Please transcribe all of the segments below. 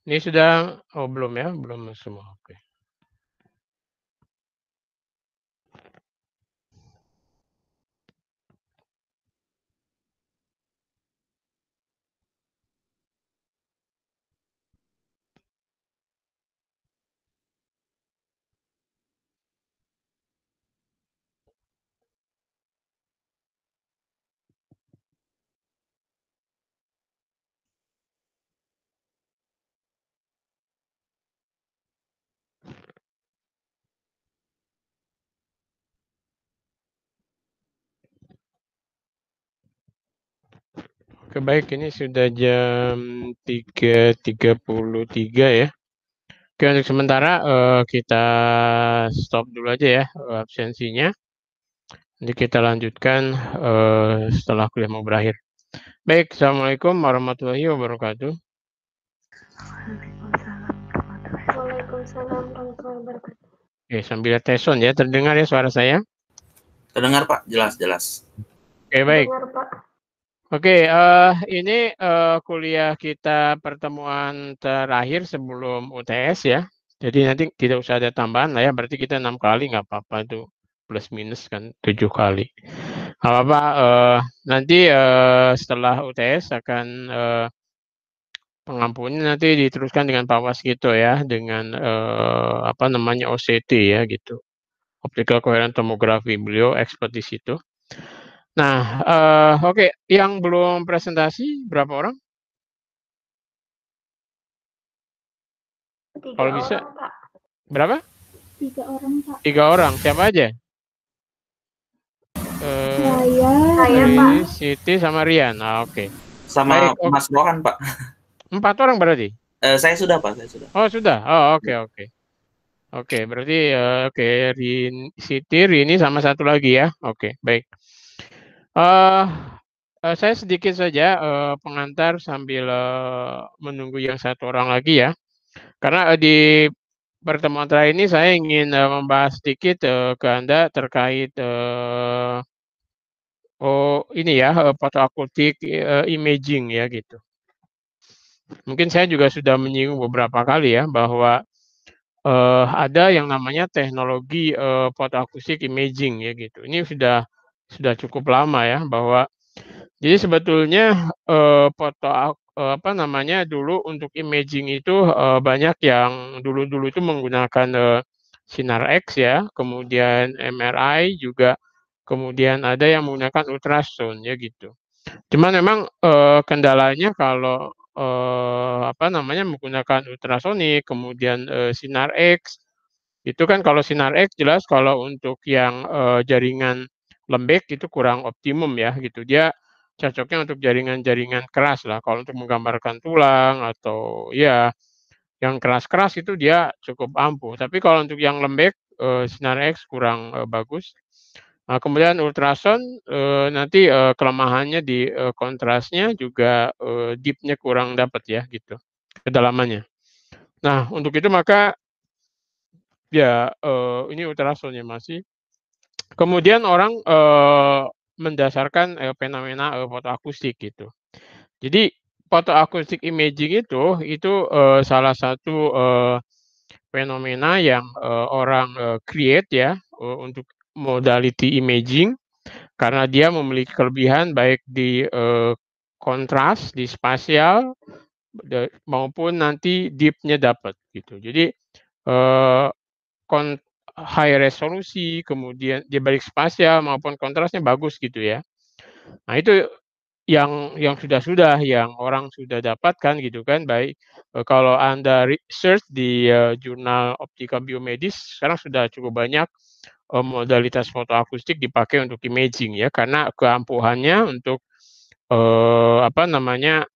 Ini sudah, oh belum ya, belum semua. Oke. Oke, baik, ini sudah jam 3.33 ya. Oke, untuk sementara kita stop dulu aja ya absensinya. Nanti kita lanjutkan setelah kuliah mau berakhir. Baik, Assalamualaikum warahmatullahi wabarakatuh. Waalaikumsalam warahmatullahi wabarakatuh. Oke, sambil tes sound ya, terdengar ya suara saya? Terdengar Pak, jelas. Oke, baik. Dengar, Pak. Oke, ini kuliah kita pertemuan terakhir sebelum UTS ya. Jadi nanti tidak usah ada tambahan lah ya, berarti kita 6 kali nggak apa-apa itu, plus minus kan 7 kali. Nggak apa-apa, nanti setelah UTS akan pengampunnya nanti diteruskan dengan Pak Waskito ya, dengan apa namanya OCT ya gitu, Optical Coherent Tomography, beliau expert di situ. Nah, oke, yang belum presentasi berapa orang? Kalau bisa, Pak. berapa? 3 orang, Pak. 3 orang, siapa aja? Saya, Pak. Siti sama Rian, oke. Sama Baik, Mas Rohan Pak. 4 orang berarti? Saya sudah Pak, saya sudah. Oh sudah, oh oke. Oke, berarti oke, Siti, Rini sama satu lagi ya, oke, baik. Saya sedikit saja pengantar sambil menunggu yang satu orang lagi ya. Karena di pertemuan terakhir ini saya ingin membahas sedikit ke Anda terkait ini ya foto akustik imaging ya gitu. Mungkin saya juga sudah menyinggung beberapa kali ya bahwa ada yang namanya teknologi foto akustik imaging ya gitu. Ini sudah cukup lama ya bahwa jadi sebetulnya apa namanya dulu untuk imaging itu banyak yang dulu itu menggunakan sinar X ya, kemudian MRI juga, kemudian ada yang menggunakan ultrasound ya gitu. Cuman memang kendalanya kalau apa namanya menggunakan ultrasonik, kemudian sinar X, itu kan kalau sinar X jelas kalau untuk yang jaringan lembek itu kurang optimum ya gitu. Dia cocoknya untuk jaringan-jaringan keras lah. Kalau untuk menggambarkan tulang atau ya yang keras-keras itu dia cukup ampuh. Tapi kalau untuk yang lembek sinar X kurang bagus. Nah, kemudian ultrasound nanti kelemahannya di kontrasnya juga deep-nya kurang dapat ya gitu, kedalamannya. Nah, untuk itu maka ya ini ultrasound ya masih. Kemudian orang mendasarkan fenomena foto akustik gitu. Jadi foto akustik imaging itu salah satu fenomena yang orang create ya untuk modality imaging karena dia memiliki kelebihan baik di kontras, di spasial maupun nanti deep-nya dapat gitu. Jadi eh, high resolusi, kemudian dia balik spasial maupun kontrasnya bagus gitu ya. Nah itu yang sudah yang orang sudah dapatkan gitu kan, baik kalau Anda research di jurnal Optika Biomedis sekarang sudah cukup banyak modalitas foto akustik dipakai untuk imaging ya, karena keampuhannya untuk apa namanya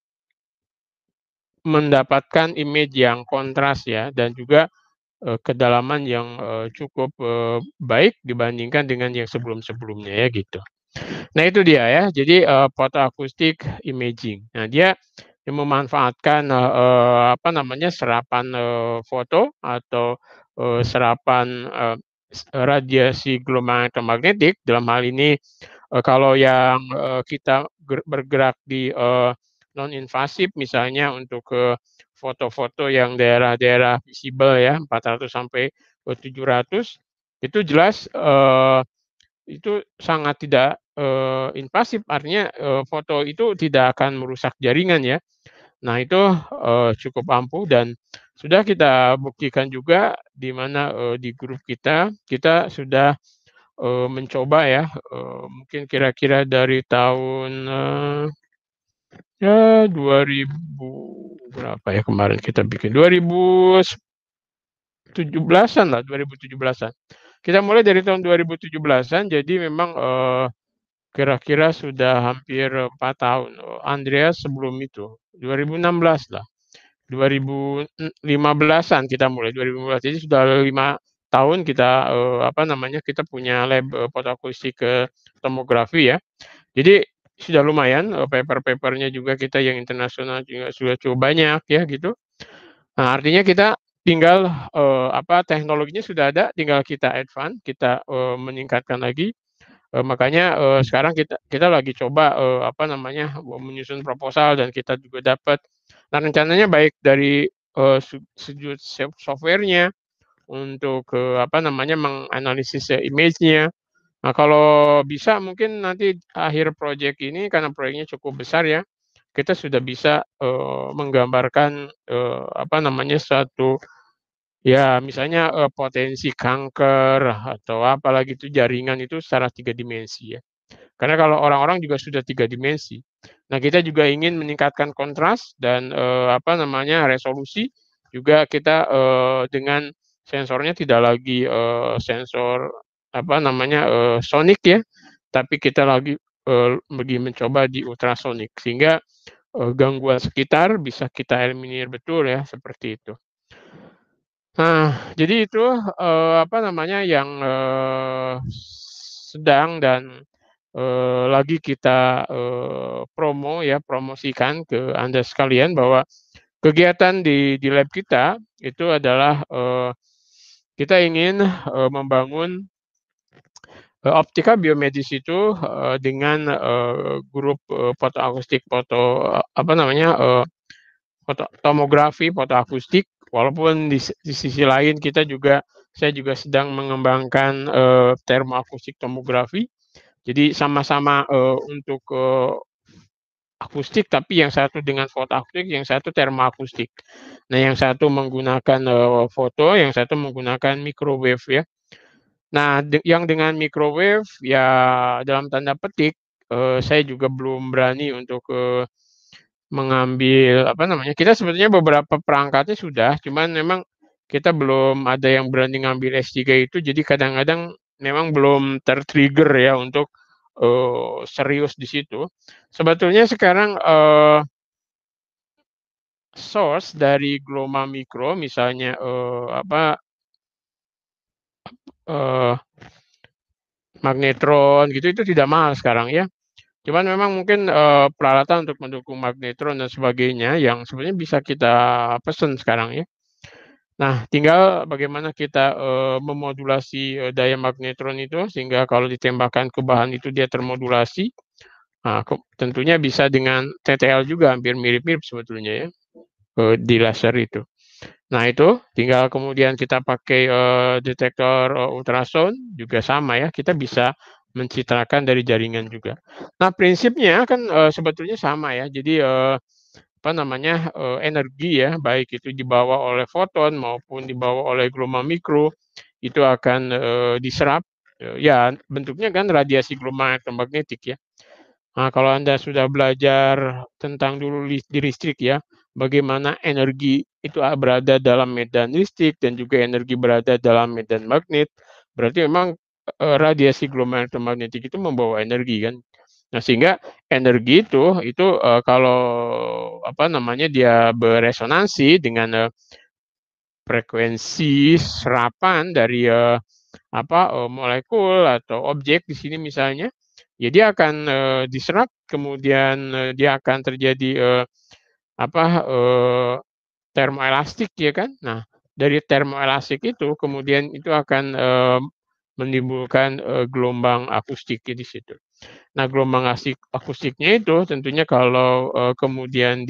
mendapatkan image yang kontras ya dan juga kedalaman yang cukup baik dibandingkan dengan yang sebelum-sebelumnya ya gitu. Nah itu dia ya, jadi foto akustik imaging. Nah dia yang memanfaatkan apa namanya serapan foto atau serapan radiasi gelombang elektromagnetik dalam hal ini kalau yang kita bergerak di non invasif misalnya untuk foto-foto yang daerah-daerah visible ya 400 sampai 700 itu jelas itu sangat tidak invasif, artinya foto itu tidak akan merusak jaringan ya. Nah itu cukup ampuh dan sudah kita buktikan juga di mana di grup kita sudah mencoba ya, mungkin kira-kira dari tahun ya 2000 berapa ya kemarin kita bikin, 2017-an lah, 2017-an. Kita mulai dari tahun 2017-an, jadi memang kira-kira sudah hampir 4 tahun. Andreas sebelum itu, 2016 lah. 2015-an kita mulai, 2015. Jadi sudah 5 tahun kita kita punya lab fotoakustik tomografi ya. Jadi sudah lumayan, paper-papernya juga kita yang internasional juga sudah cukup banyak ya gitu. Nah artinya kita tinggal teknologinya sudah ada, tinggal kita advance, kita meningkatkan lagi. Makanya sekarang kita lagi coba menyusun proposal dan kita juga dapat. Nah rencananya baik dari sudut software-nya untuk menganalisis image-nya. Nah kalau bisa mungkin nanti akhir proyek ini karena proyeknya cukup besar ya, kita sudah bisa menggambarkan suatu ya misalnya potensi kanker atau apalagi itu jaringan itu secara 3 dimensi ya. Karena kalau orang-orang juga sudah 3 dimensi. Nah kita juga ingin meningkatkan kontras dan resolusi juga kita dengan sensornya tidak lagi sensor sonik ya, tapi kita lagi mencoba di ultrasonik sehingga gangguan sekitar bisa kita eliminir betul ya, seperti itu. Nah, jadi itu yang sedang dan lagi kita promosikan ke Anda sekalian bahwa kegiatan di lab kita itu adalah kita ingin membangun optika biomedis itu dengan grup fotoakustik tomografi fotoakustik, walaupun di sisi lain saya juga sedang mengembangkan termoakustik tomografi. Jadi sama-sama untuk akustik, tapi yang satu dengan fotoakustik, yang satu termoakustik. Nah, yang satu menggunakan foto, yang satu menggunakan microwave ya. Nah, yang dengan microwave ya dalam tanda petik saya juga belum berani untuk mengambil kita sebetulnya beberapa perangkatnya sudah, cuman memang kita belum ada yang berani ngambil S3 itu, jadi kadang-kadang memang belum ter-trigger ya untuk serius di situ. Sebetulnya sekarang source dari Gloma Mikro misalnya magnetron gitu itu tidak mahal sekarang ya. Cuman memang mungkin peralatan untuk mendukung magnetron dan sebagainya yang sebenarnya bisa kita pesan sekarang ya. Nah, tinggal bagaimana kita memodulasi daya magnetron itu sehingga kalau ditembakkan ke bahan itu dia termodulasi. Nah, tentunya bisa dengan TTL juga hampir mirip-mirip sebetulnya ya di laser itu. Nah itu tinggal kemudian kita pakai detektor ultrasound juga sama ya, kita bisa mencitrakan dari jaringan juga. Nah prinsipnya kan sebetulnya sama ya, jadi energi ya, baik itu dibawa oleh foton maupun dibawa oleh gelombang mikro, itu akan diserap, ya bentuknya kan radiasi gelombang elektromagnetik ya. Nah kalau Anda sudah belajar tentang dulu di listrik ya, bagaimana energi itu berada dalam medan listrik dan juga energi berada dalam medan magnet, berarti memang radiasi gelombang elektromagnetik itu membawa energi kan. Nah sehingga energi itu kalau dia beresonansi dengan frekuensi serapan dari molekul atau objek di sini misalnya, ya dia akan diserap kemudian dia akan terjadi termoelastik ya kan. Nah dari termoelastik itu kemudian itu akan menimbulkan gelombang akustik di situ. Nah gelombang akustiknya itu tentunya kalau kemudian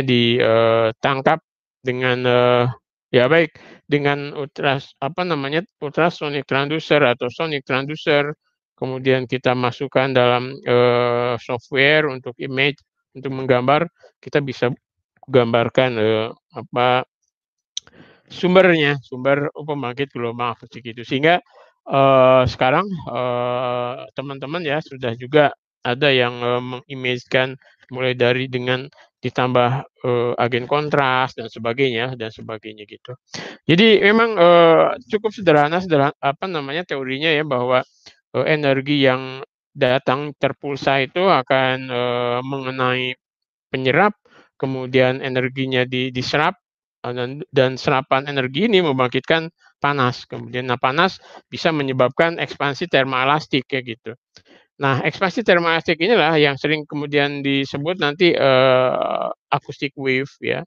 ditangkap dengan ya baik dengan ultrasonic transducer atau sonic transducer, kemudian kita masukkan dalam software untuk image, untuk menggambar, kita bisa gambarkan sumber pembangkit gelombang akustik itu. Sehingga sekarang teman-teman ya sudah juga ada yang mengimage-kan mulai dari dengan ditambah agen kontras dan sebagainya gitu. Jadi memang cukup sederhana teorinya ya, bahwa energi yang datang terpulsa itu akan mengenai penyerap, kemudian energinya diserap, dan serapan energi ini membangkitkan panas. Kemudian panas bisa menyebabkan ekspansi termoelastik kayak gitu. Nah, ekspansi termoelastik inilah yang sering kemudian disebut nanti acoustic wave ya.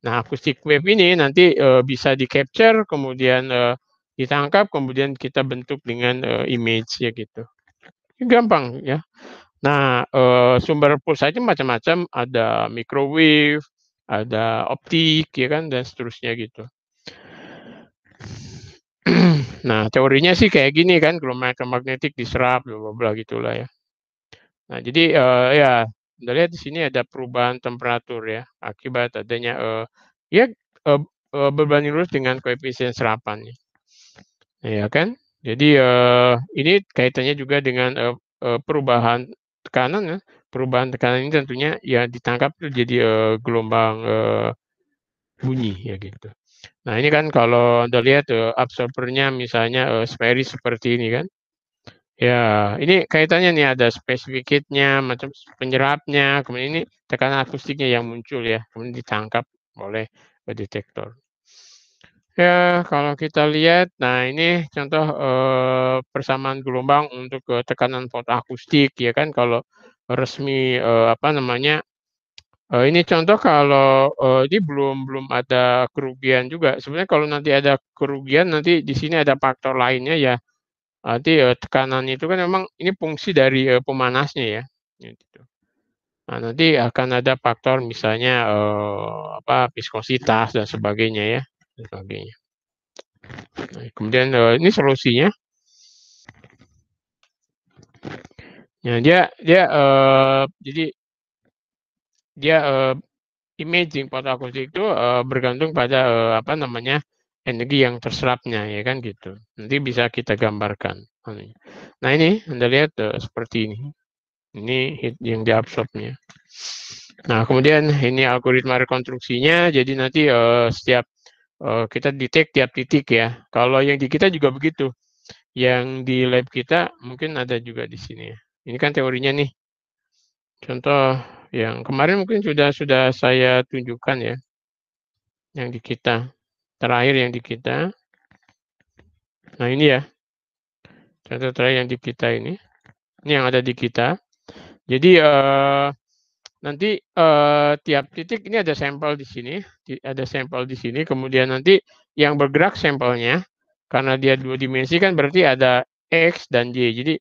Nah, acoustic wave ini nanti bisa di-capture, kemudian ditangkap, kemudian kita bentuk dengan image ya gitu. Gampang ya. Nah, sumber pulsa itu macam-macam, ada microwave, ada optik ya kan, dan seterusnya gitu. Nah, teorinya sih kayak gini kan, gelombang elektromagnetik diserap, bla bla bla gitulah ya. Nah, jadi ya Anda lihat di sini ada perubahan temperatur ya, akibat adanya berbanding lurus dengan koefisien serapannya. Ya kan? Jadi ini kaitannya juga dengan perubahan tekanan ya. Perubahan tekanan ini tentunya ya ditangkap tuh jadi gelombang bunyi ya gitu. Nah, ini kan kalau Anda lihat absorbernya misalnya spherics seperti ini kan. Ya, ini kaitannya nih ada spesifikitnya, macam penyerapnya, kemudian ini tekanan akustiknya yang muncul ya, kemudian ditangkap oleh detektor. Ya, kalau kita lihat, nah ini contoh persamaan gelombang untuk tekanan fotoakustik ya kan, kalau resmi ini contoh kalau ini belum ada kerugian juga. Sebenarnya kalau nanti ada kerugian, nanti di sini ada faktor lainnya ya. Nanti tekanan itu kan memang ini fungsi dari pemanasnya ya, gitu. Nah, nanti akan ada faktor misalnya viskositas dan sebagainya ya, dan sebagainya. Nah, kemudian ini solusinya. Ya, jadi dia imaging fotoakustik itu bergantung pada energi yang terserapnya ya kan gitu. Nanti bisa kita gambarkan. Nah, ini Anda lihat seperti ini. Ini yang diabsorbnya. Nah, kemudian ini algoritma rekonstruksinya. Jadi nanti setiap kita detect tiap titik ya. Kalau yang di kita juga begitu. Yang di lab kita mungkin ada juga di sini ya. Ini kan teorinya nih. Contoh yang kemarin mungkin sudah saya tunjukkan ya. Yang di kita. Terakhir yang di kita. Nah, ini ya. Contoh terakhir yang di kita ini. Ini yang ada di kita. Jadi nanti tiap titik ini ada sampel di sini, kemudian nanti yang bergerak sampelnya, karena dia 2 dimensi kan berarti ada X dan Y. Jadi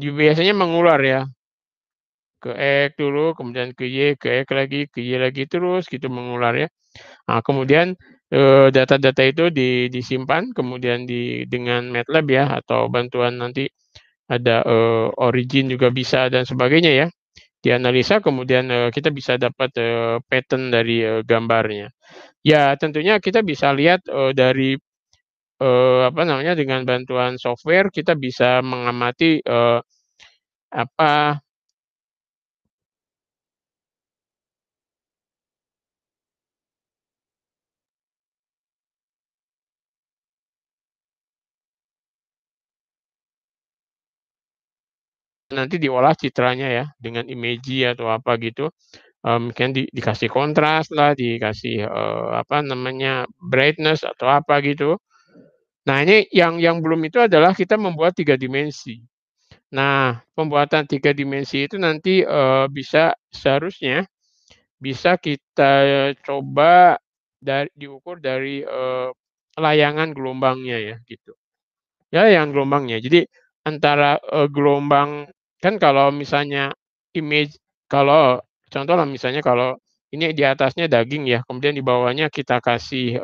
biasanya mengular ya, ke X dulu, kemudian ke X lagi, ke Y lagi, terus gitu mengular ya. Nah, kemudian data-data itu disimpan, kemudian dengan MATLAB ya, atau bantuan nanti ada Origin juga bisa dan sebagainya ya. Dianalisa, kemudian kita bisa dapat pattern dari gambarnya. Ya, tentunya kita bisa lihat dari dengan bantuan software kita bisa mengamati nanti diolah citranya ya dengan imagery atau apa gitu. Mungkin dikasih kontras lah, dikasih brightness atau apa gitu. Nah, ini yang belum itu adalah kita membuat 3 dimensi. Nah, pembuatan 3 dimensi itu nanti seharusnya bisa kita coba diukur dari layangan gelombangnya ya gitu. Ya, yang gelombangnya. Jadi antara gelombang kan kalau misalnya kalau contoh lah misalnya kalau ini di atasnya daging ya, kemudian di bawahnya kita kasih,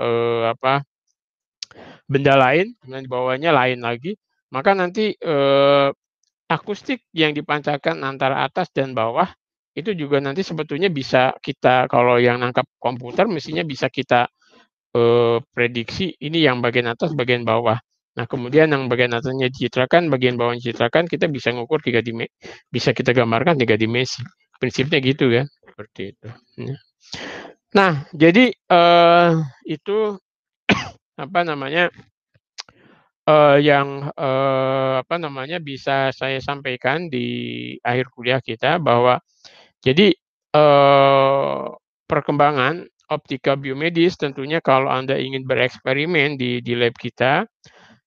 benda lain, kemudian di bawahnya lain lagi, maka nanti, akustik yang dipancarkan antara atas dan bawah, itu juga nanti sebetulnya bisa kita kalau yang nangkap komputer mestinya bisa kita, prediksi ini yang bagian atas, bagian bawah. Nah, kemudian yang bagian atasnya dicitrakan, bagian bawahnya dicitrakan, kita bisa ngukur bisa kita gambarkan 3 dimensi. Prinsipnya gitu ya, seperti itu, ya. Nah, jadi, itu apa namanya, yang, bisa saya sampaikan di akhir kuliah kita bahwa jadi, perkembangan optika biomedis tentunya kalau Anda ingin bereksperimen di lab kita,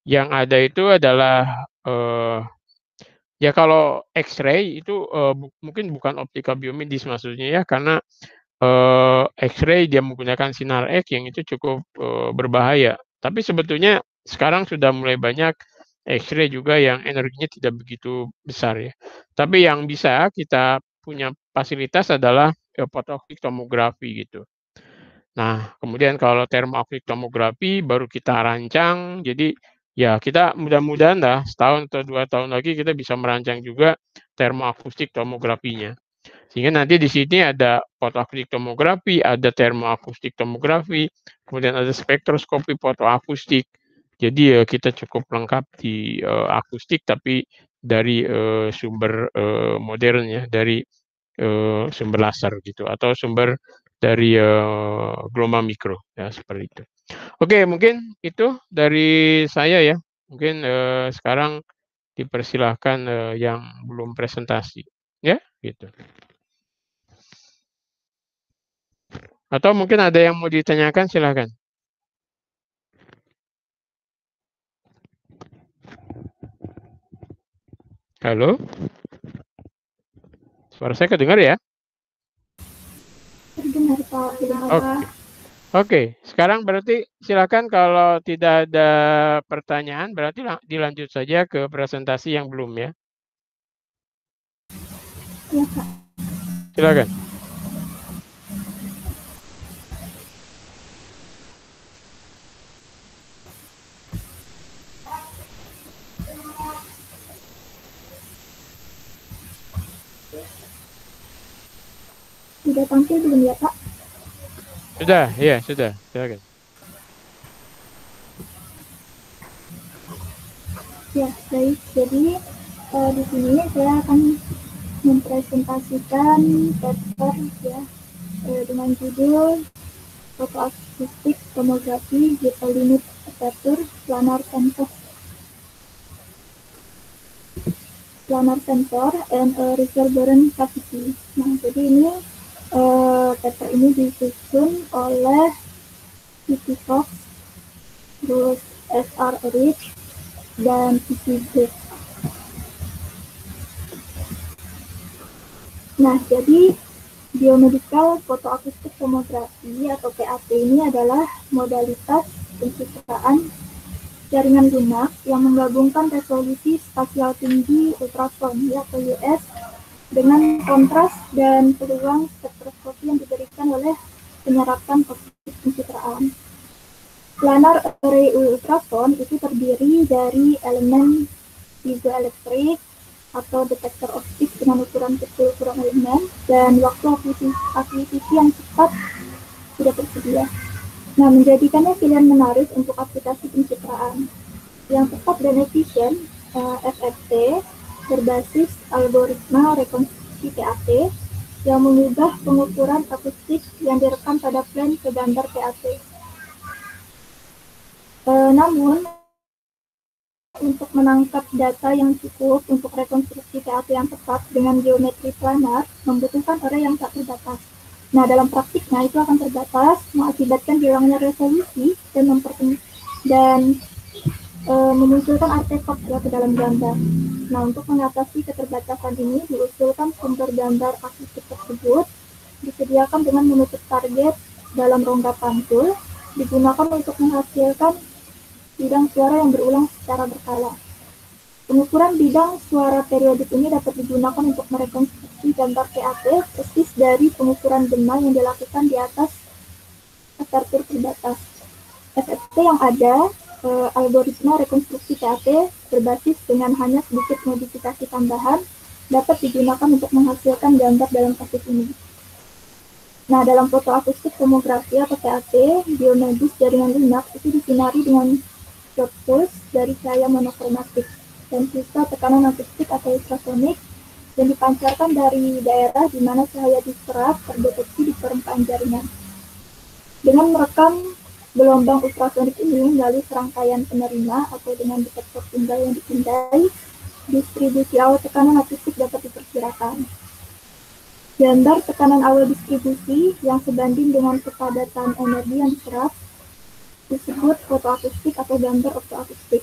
yang ada itu adalah, ya kalau X-ray itu, mungkin bukan optika biomedis maksudnya ya, karena, X-ray dia menggunakan sinar X yang itu cukup, berbahaya. Tapi sebetulnya sekarang sudah mulai banyak X-ray juga yang energinya tidak begitu besar ya. Tapi yang bisa kita punya fasilitas adalah, photooptik tomografi gitu. Nah, kemudian kalau thermooptik tomografi baru kita rancang, jadi ya kita mudah-mudahan lah setahun atau 2 tahun lagi kita bisa merancang juga thermoakustik tomografinya. Sehingga nanti di sini ada fotoakustik tomografi, ada thermoakustik tomografi, kemudian ada spektroskopi fotoakustik. Jadi, kita cukup lengkap di, akustik tapi dari, sumber, modern ya, dari, sumber laser gitu atau sumber dari, gelombang mikro, ya seperti itu. Oke, mungkin itu dari saya ya. Mungkin, sekarang dipersilahkan, yang belum presentasi, ya gitu. Atau mungkin ada yang mau ditanyakan silakan. Halo? Suara saya kedengar ya? Terdengar Pak, terdengar Oke. Pak. Oke, sekarang berarti silakan kalau tidak ada pertanyaan berarti dilanjut saja ke presentasi yang belum ya. Ya Pak. Silakan. Sudah tampil belum ya Pak? Sudah, iya sudah. Silakan. Ya, baik. Jadi di sini saya akan mempresentasikan paper ya dengan judul Fotoakustik Tomografi Hyperlimit Aperture Planar Sensor and Reverberant Cavity. Nah, jadi ini paper ini disusun oleh P.T. Fox, terus S.R. Rich, dan P.C. Group. Nah, jadi biomedical photoacoustic tomografi atau PAT ini adalah modalitas pencitraan jaringan lunak yang menggabungkan resolusi spasial tinggi ultrasound atau US dengan kontras dan peluang spektroskopi yang diberikan oleh penyerapan optik pencitraan. Planar array ultrasound itu terdiri dari elemen piezoelektrik atau detektor optik dengan ukuran kecil ukuran elemen dan waktu akuisisi yang cepat tidak tersedia. Nah, menjadikannya pilihan menarik untuk aplikasi pencitraan yang cepat dan efisien. FFT berbasis algoritma rekonstruksi PAT yang mengubah pengukuran akustik yang direkam pada plan ke gambar PAT. Namun, untuk menangkap data yang cukup untuk rekonstruksi PAT yang tepat dengan geometri planar membutuhkan array yang tak terbatas. Nah, dalam praktiknya itu akan terbatas, mengakibatkan hilangnya resolusi dan memunculkan artefak ya ke dalam gambar. Nah, untuk mengatasi keterbatasan ini, diusulkan sumber gambar akustik tersebut disediakan dengan menutup target dalam rongga pantul, digunakan untuk menghasilkan bidang suara yang berulang secara berkala. Pengukuran bidang suara periodik ini dapat digunakan untuk merekonstruksi gambar PAT persis dari pengukuran gema yang dilakukan di atas apertur terbatas. FFT yang ada, algoritma rekonstruksi PAT berbasis dengan hanya sedikit modifikasi tambahan dapat digunakan untuk menghasilkan gambar dalam kasus ini. Nah, dalam fotoakustik tomografi atau PAT, biomedis jaringan lunak itu disinari dengan dot pulse dari cahaya monokromatik dan sisa tekanan akustik atau ultrasonik yang dipancarkan dari daerah di mana cahaya diserap terdeteksi di permukaan jaringan. Dengan merekam gelombang ultrasonik ini melalui serangkaian penerima atau dengan detektor tunggal yang dipindai, distribusi awal tekanan akustik dapat diperkirakan. Gambar tekanan awal distribusi yang sebanding dengan kepadatan energi yang diserap disebut fotoakustik atau gambar optoakustik.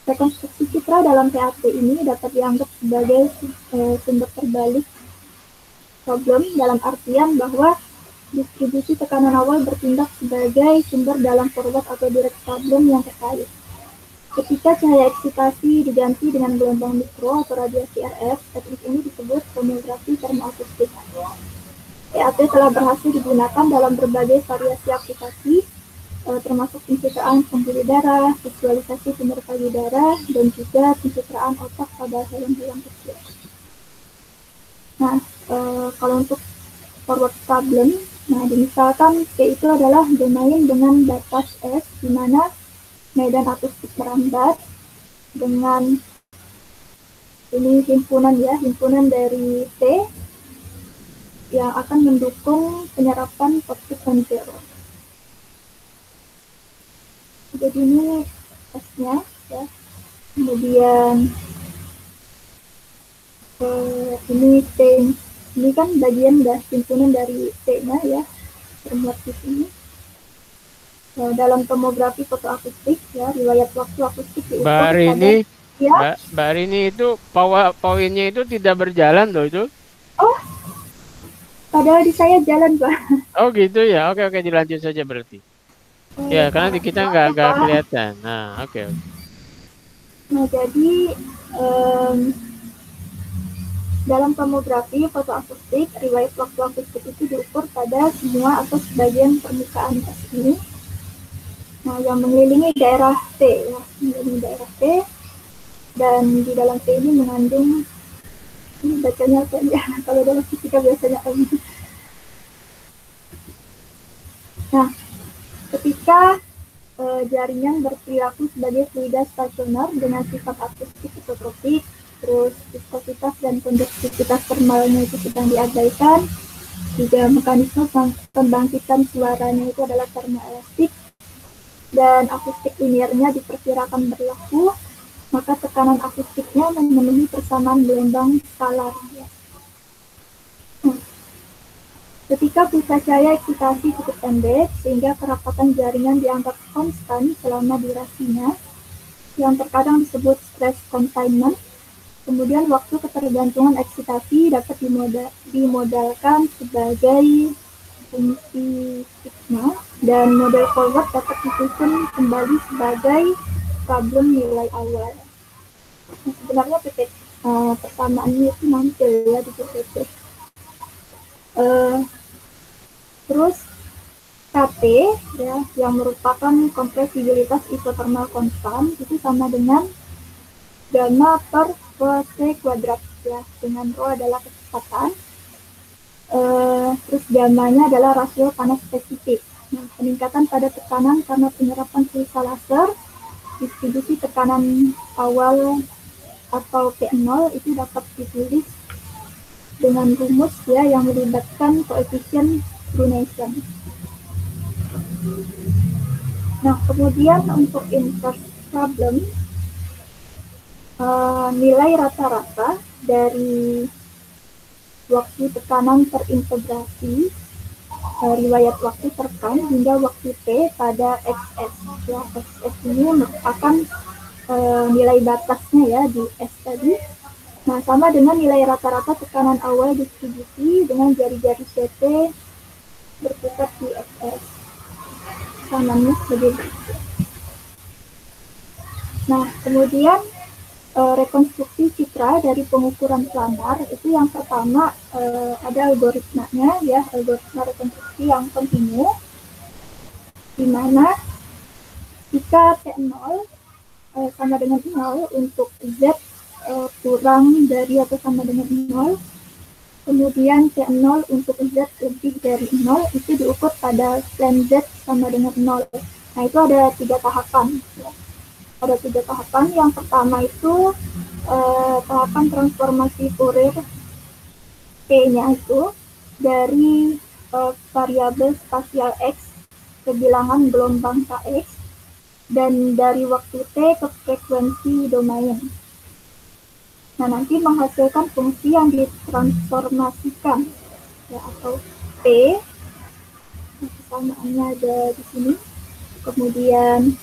Rekonstruksi citra dalam PAT ini dapat dianggap sebagai sumber terbalik problem dalam artian bahwa distribusi tekanan awal bertindak sebagai sumber dalam forward atau direct problem yang terkait. Ketika cahaya eksitasi diganti dengan gelombang mikro atau radiasi RF, teknik ini disebut tomografi termoakustik. PAT telah berhasil digunakan dalam berbagai variasi aplikasi, termasuk pencitraan pembuluh darah, visualisasi tumor payudara, dan juga pencitraan otak pada hewan-hewan kecil. Nah, kalau untuk forward problem, nah misalkan P itu adalah domain dengan batas S, di mana medan akustik merambat dengan ini himpunan dari T yang akan mendukung penyerapan output non zero. Jadi ini S-nya ya. Kemudian ini T, ini kan bagian himpunan dari T-nya ya, termuat di sini. Dalam tomografi fotoakustik ya, riwayat waktu akustik diukur Mbak Rini, ya. Mbak Rini itu powerpoint-nya itu tidak berjalan loh itu. Oh, padahal di saya jalan, Pak. Oh gitu ya, oke dilanjut saja berarti. Ya, karena di kita nggak kelihatan. Nah, oke. Nah, jadi dalam tomografi fotoakustik, riwayat waktu akustik itu diukur pada semua atau sebagian permukaan tes ini. Nah, yang mengelilingi daerah T, ya, mengelilingi daerah T, dan di dalam T ini mengandung, ini bacanya apa ya? Kalau dalam fisika biasanya M. Nah, ketika jaringan berperilaku sebagai fluida stasioner dengan sifat akustik isotropik, terus viskositas dan konduktivitas termalnya itu sedang diabaikan, juga mekanisme pembangkitan suaranya itu adalah termoelastik, dan akustik linearnya diperkirakan berlaku, maka tekanan akustiknya memenuhi persamaan gelombang skalar. Ketika pulsa cahaya eksitasi cukup pendek, sehingga kerapatan jaringan dianggap konstan selama durasinya, yang terkadang disebut stress confinement. Kemudian waktu ketergantungan eksitasi dapat dimodalkan sebagai fungsi sigma, dan model forward dapat disusun kembali sebagai problem nilai awal. Nah, sebenarnya persamaannya itu nampil ya di PPT. Terus KT ya, yang merupakan kompresibilitas isothermal konstan itu sama dengan gamma per T kuadrat ya, dengan Rho adalah kecepatan, terus gammanya adalah rasio panas spesifik. Nah, peningkatan pada tekanan karena penyerapan pulsa laser, distribusi tekanan awal atau P0 itu dapat ditulis dengan rumus ya yang melibatkan koefisien Bruneian. Nah, kemudian untuk inverse problem, nilai rata-rata dari waktu tekanan terintegrasi riwayat waktu terekam hingga waktu T pada XS. Ya, XS ini merupakan nilai batasnya ya di S tadi. Nah, sama dengan nilai rata-rata tekanan awal distribusi dengan jari-jari CT berpusat di XS. Samanya sebagai berikut. Nah, kemudian rekonstruksi citra dari pengukuran planar. Itu yang pertama ada algoritmanya ya, algoritma rekonstruksi yang kontinu, di mana jika T0 sama dengan 0 untuk Z kurang dari atau sama dengan 0, kemudian T0 untuk Z lebih dari 0, itu diukur pada plan Z sama dengan 0. Nah, itu ada 3 tahapan. Ya. Ada 3 tahapan. Yang pertama itu tahapan transformasi Fourier P-nya itu dari variabel spasial X ke bilangan gelombang Kx dan dari waktu T ke frekuensi domain. Nah, nanti menghasilkan fungsi yang ditransformasikan ya, atau P. Kesamaannya ada di sini. Kemudian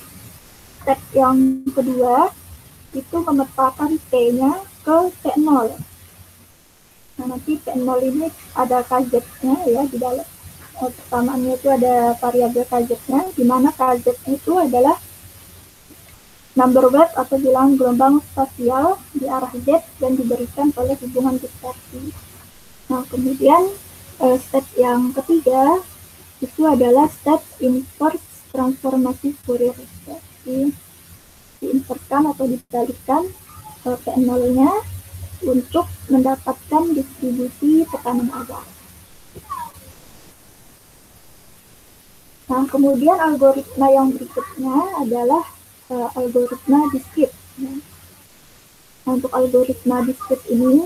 step yang kedua itu memetakan P-nya ke P0. Nah, nanti P0 ini ada KZ-nya ya di dalam. Persamaannya itu ada variabel KZ-nya, di mana KZ itu adalah number wave atau bilangan gelombang spasial di arah Z dan diberikan oleh hubungan dispersi. Nah, kemudian step yang ketiga itu adalah step inverse transformasi Fourier. Jadi diinvertkan atau dibalikkan P0-nya untuk mendapatkan distribusi tekanan awal. Nah, kemudian algoritma yang berikutnya adalah algoritma diskrit. Nah, untuk algoritma diskrit ini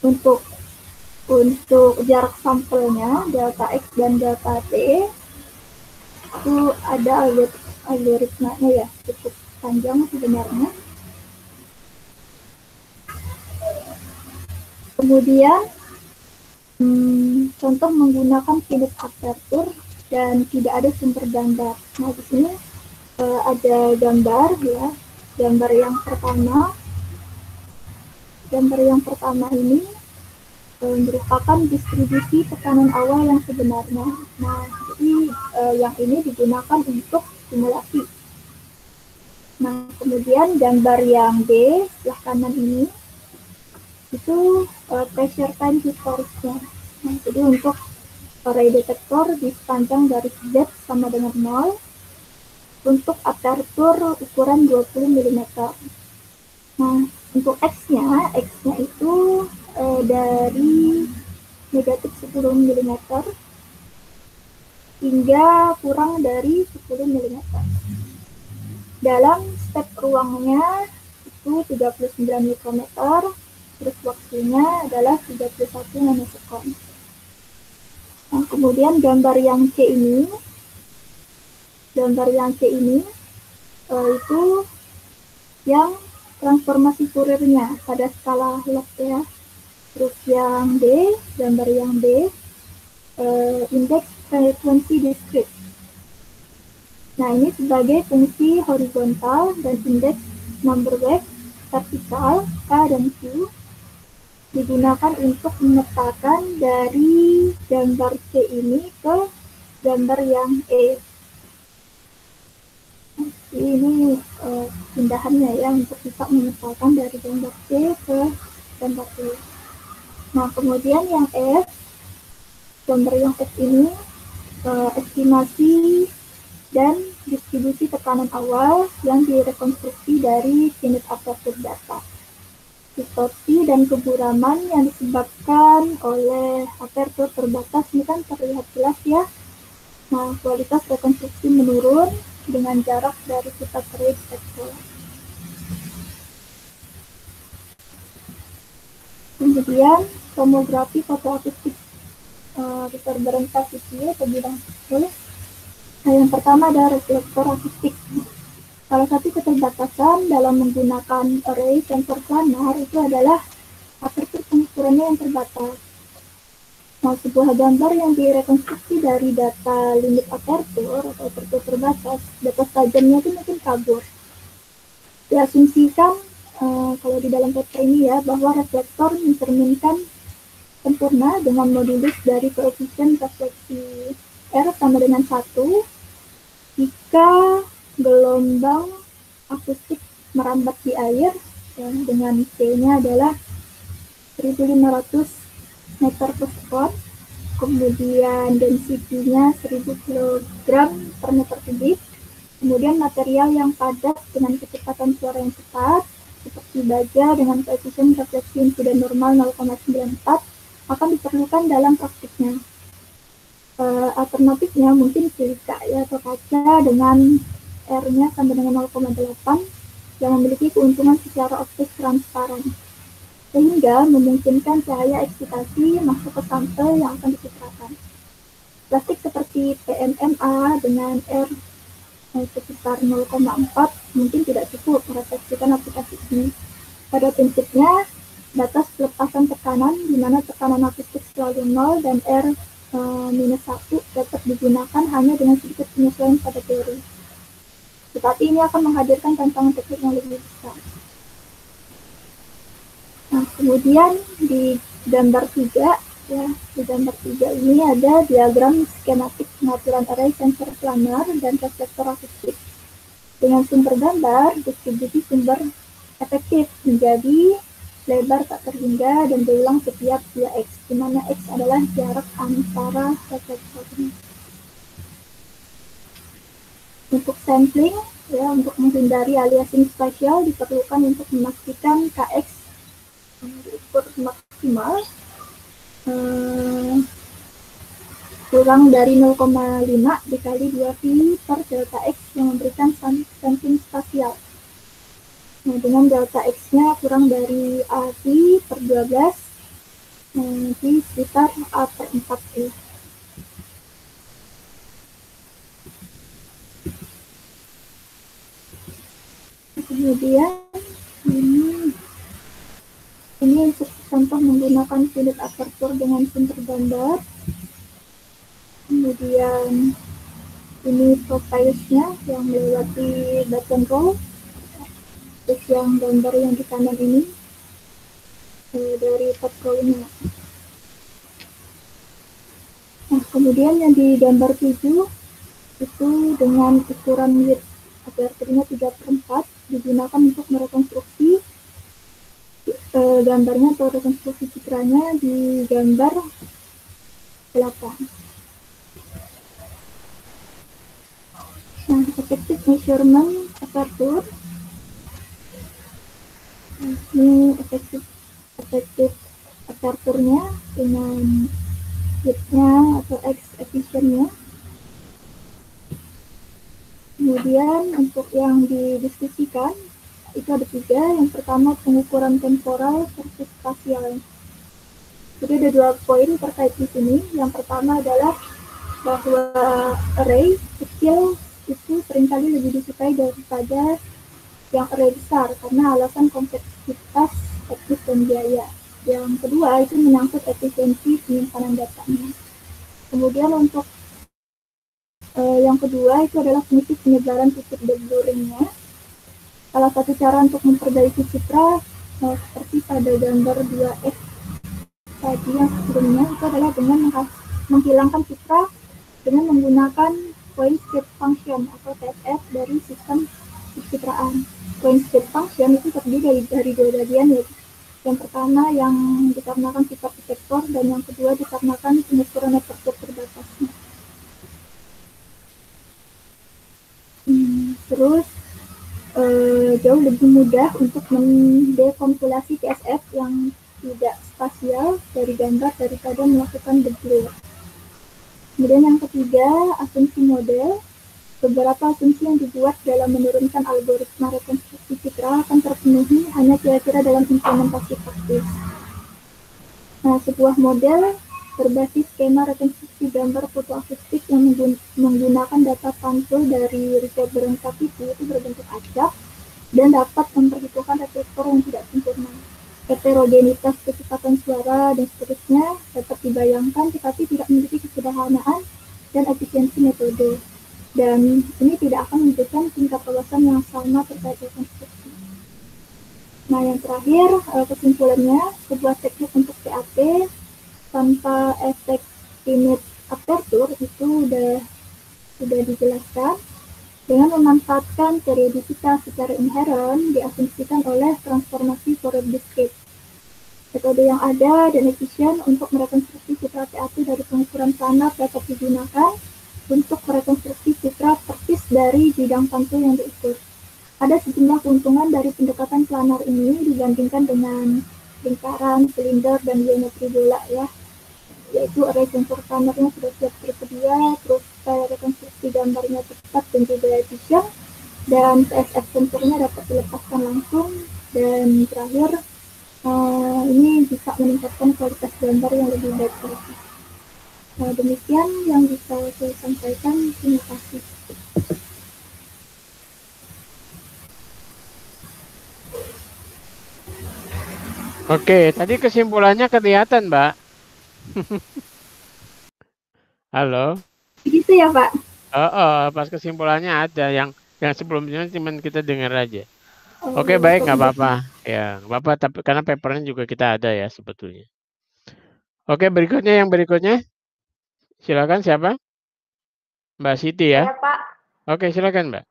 untuk jarak sampelnya delta X dan delta T itu ada algoritmanya ya, cukup panjang sebenarnya. Kemudian contoh menggunakan finite aperture dan tidak ada sumber gambar. Nah, di sini ada gambar ya. Gambar yang pertama ini merupakan distribusi tekanan awal yang sebenarnya. Nah, jadi yang ini digunakan untuk simulasi. Nah, kemudian gambar yang B sebelah kanan ini itu pressure time historisnya. Nah, jadi untuk ray detektor di sepanjang garis Z sama dengan 0 untuk aperture ukuran 20 mm. Nah, untuk X-nya itu dari negatif 10 mm hingga kurang dari 10 mm. Dalam step ruangnya itu 39 mikrometer, terus waktunya adalah 31 nanosekund. Nah, kemudian gambar yang C ini itu yang transformasi Fourier-nya pada skala log ya. Terus yang D, gambar yang D, indeks frekuensi diskrit. Nah, ini sebagai fungsi horizontal dan indeks number wave vertikal K dan Q digunakan untuk memetakan dari gambar C ini ke gambar yang E. Ini pindahannya ya untuk bisa memetakan dari gambar C ke gambar E. Nah, kemudian yang F, gambar yang F ini estimasi dan distribusi tekanan awal yang direkonstruksi dari finite aperture data. Distorsi dan keburaman yang disebabkan oleh aperture terbatas ini kan terlihat jelas ya. Nah, kualitas rekonstruksi menurun dengan jarak dari pusat ray detektor. Kemudian tomografi fotoakustik reverberantasi atau bidang sipil. Nah, yang pertama ada reflektor akustik. Salah satu keterbatasan dalam menggunakan array sensor planar itu adalah aperture pengukurannya yang terbatas. Nah, sebuah gambar yang direkonstruksi dari data limit aperture atau aperture terbatas, data tajamnya itu mungkin kabur. Diasumsikan kalau di dalam paper ini ya, bahwa reflektor mencerminkan sempurna dengan modulus dari koefisien refleksi R sama dengan 1 jika gelombang akustik merambat di air ya, dengan scale-nya adalah 1.500 meter per sekon, kemudian density-nya 1000 kg per meter kubik, kemudian material yang padat dengan kecepatan suara yang cepat, seperti baja dengan koefisien refleksi insiden normal 0,94 akan diperlukan dalam praktiknya. Alternatifnya mungkin silika ya, atau kaca dengan R-nya sampai dengan 0,8 yang memiliki keuntungan secara optik transparan, sehingga memungkinkan cahaya eksitasi masuk ke sampel yang akan dicitrakan. Plastik seperti PMMA dengan R sekitar 0,4 mungkin tidak cukup merefleksikan aplikasi ini. Pada prinsipnya, batas pelepasan tekanan di mana tekanan akustik selalu 0 dan R -1 dapat digunakan hanya dengan sedikit penyesuaian pada teori. Tetapi ini akan menghadirkan tantangan teknik yang lebih besar. Nah, kemudian di gambar 3, ya, di gambar 3 ini ada diagram skematik pengaturan array sensor planar dan reflektor akustik. Dengan sumber gambar, distribusi sumber efektif menjadi lebar tak terhingga dan berulang setiap 2x, di mana x adalah jarak antara reflektornya. Untuk sampling, ya, untuk menghindari aliasing spasial diperlukan untuk memastikan Kx diukur maksimal kurang dari 0,5 dikali 2 pi per delta x yang memberikan sampling spasial. Nah, dengan delta x-nya kurang dari A pi per 12 di sekitar A per 4 ya. Kemudian ini untuk contoh menggunakan sudut apertur dengan sumber gambar. Kemudian ini profilesnya yang melewati button row. Terus yang gambar yang di kanan ini dari top row-nya. Nah, kemudian yang di gambar 7 itu dengan ukuran width aperturnya 3/4 digunakan untuk merekonstruksi gambarnya atau rekonstruksi citranya di gambar 8. Nah, effective measurement aperture. Ini effective aperturnya dengan width-nya atau X efficientnya. Kemudian untuk yang didiskusikan itu ada 3. Yang pertama pengukuran temporal versus spasial. Jadi ada 2 poin terkait di sini. Yang pertama adalah bahwa array kecil itu seringkali lebih disukai daripada yang array besar karena alasan kompleksitas teknis dan biaya. Yang kedua itu menyangkut efisiensi penyimpanan datanya. Kemudian untuk yang kedua itu adalah fungsi penyebaran titik deblurringnya. Salah satu cara untuk memperbaiki citra seperti pada gambar 2F tadi yang sebelumnya itu adalah dengan menghilangkan citra dengan menggunakan point state function atau TSF dari sistem pencitraan. Point state function itu terdiri dari 2 bagian, yaitu yang pertama yang dikarenakan sifat efektor dan yang kedua dikarenakan pengukuran apertur terbatasnya. Terus jauh lebih mudah untuk mendekompilasi TSF yang tidak spasial dari gambar daripada melakukan deblur. Kemudian yang ketiga, asumsi model. Beberapa asumsi yang dibuat dalam menurunkan algoritma rekonstruksi citra akan terpenuhi hanya kira-kira dalam implementasi praktis. Nah, sebuah model berbasis skema rekonstruksi gambar fotoakustik yang menggunakan data sampel dari riset berlengkap itu berbentuk acak dan dapat memperhitungkan reflektor yang tidak sempurna. Heterogenitas kecepatan suara dan seterusnya dapat dibayangkan tetapi tidak memiliki kesederhanaan dan efisiensi metode. Dan ini tidak akan memberikan tingkat wawasan yang sama terkait rekonstruksi. Nah, yang terakhir kesimpulannya, sebuah teknik untuk PAT tanpa efek image aperture itu sudah dijelaskan. Dengan memanfaatkan periodisitas secara inheren diasumsikan oleh transformasi Fourier discrete. Metode yang ada dan efisien untuk merekonstruksi citra PAT dari pengukuran planar dapat digunakan untuk merekonstruksi citra persis dari bidang pantul yang diukur. Ada sejumlah keuntungan dari pendekatan planar ini dibandingkan dengan lingkaran, silinder, dan geometri bola ya, yaitu array sensor planernya sudah siap tersedia, terus rekonstruksi gambarnya cepat dan juga efisien, dan PSF sensornya dapat dilepaskan langsung, dan terakhir ini bisa meningkatkan kualitas gambar yang lebih baik lagi. Demikian yang bisa saya sampaikan. Terima kasih. Oke, tadi kesimpulannya kelihatan, Mbak. Halo. Begitu ya, Pak? Pas kesimpulannya ada yang sebelumnya cuman kita dengar aja. Oh, Oke, baik, nggak apa-apa. Ya, nggak apa-apa, tapi karena papernya juga kita ada ya sebetulnya. Oke, yang berikutnya. Silakan siapa? Mbak Siti ya? Saya, Pak. Oke, silakan, Mbak.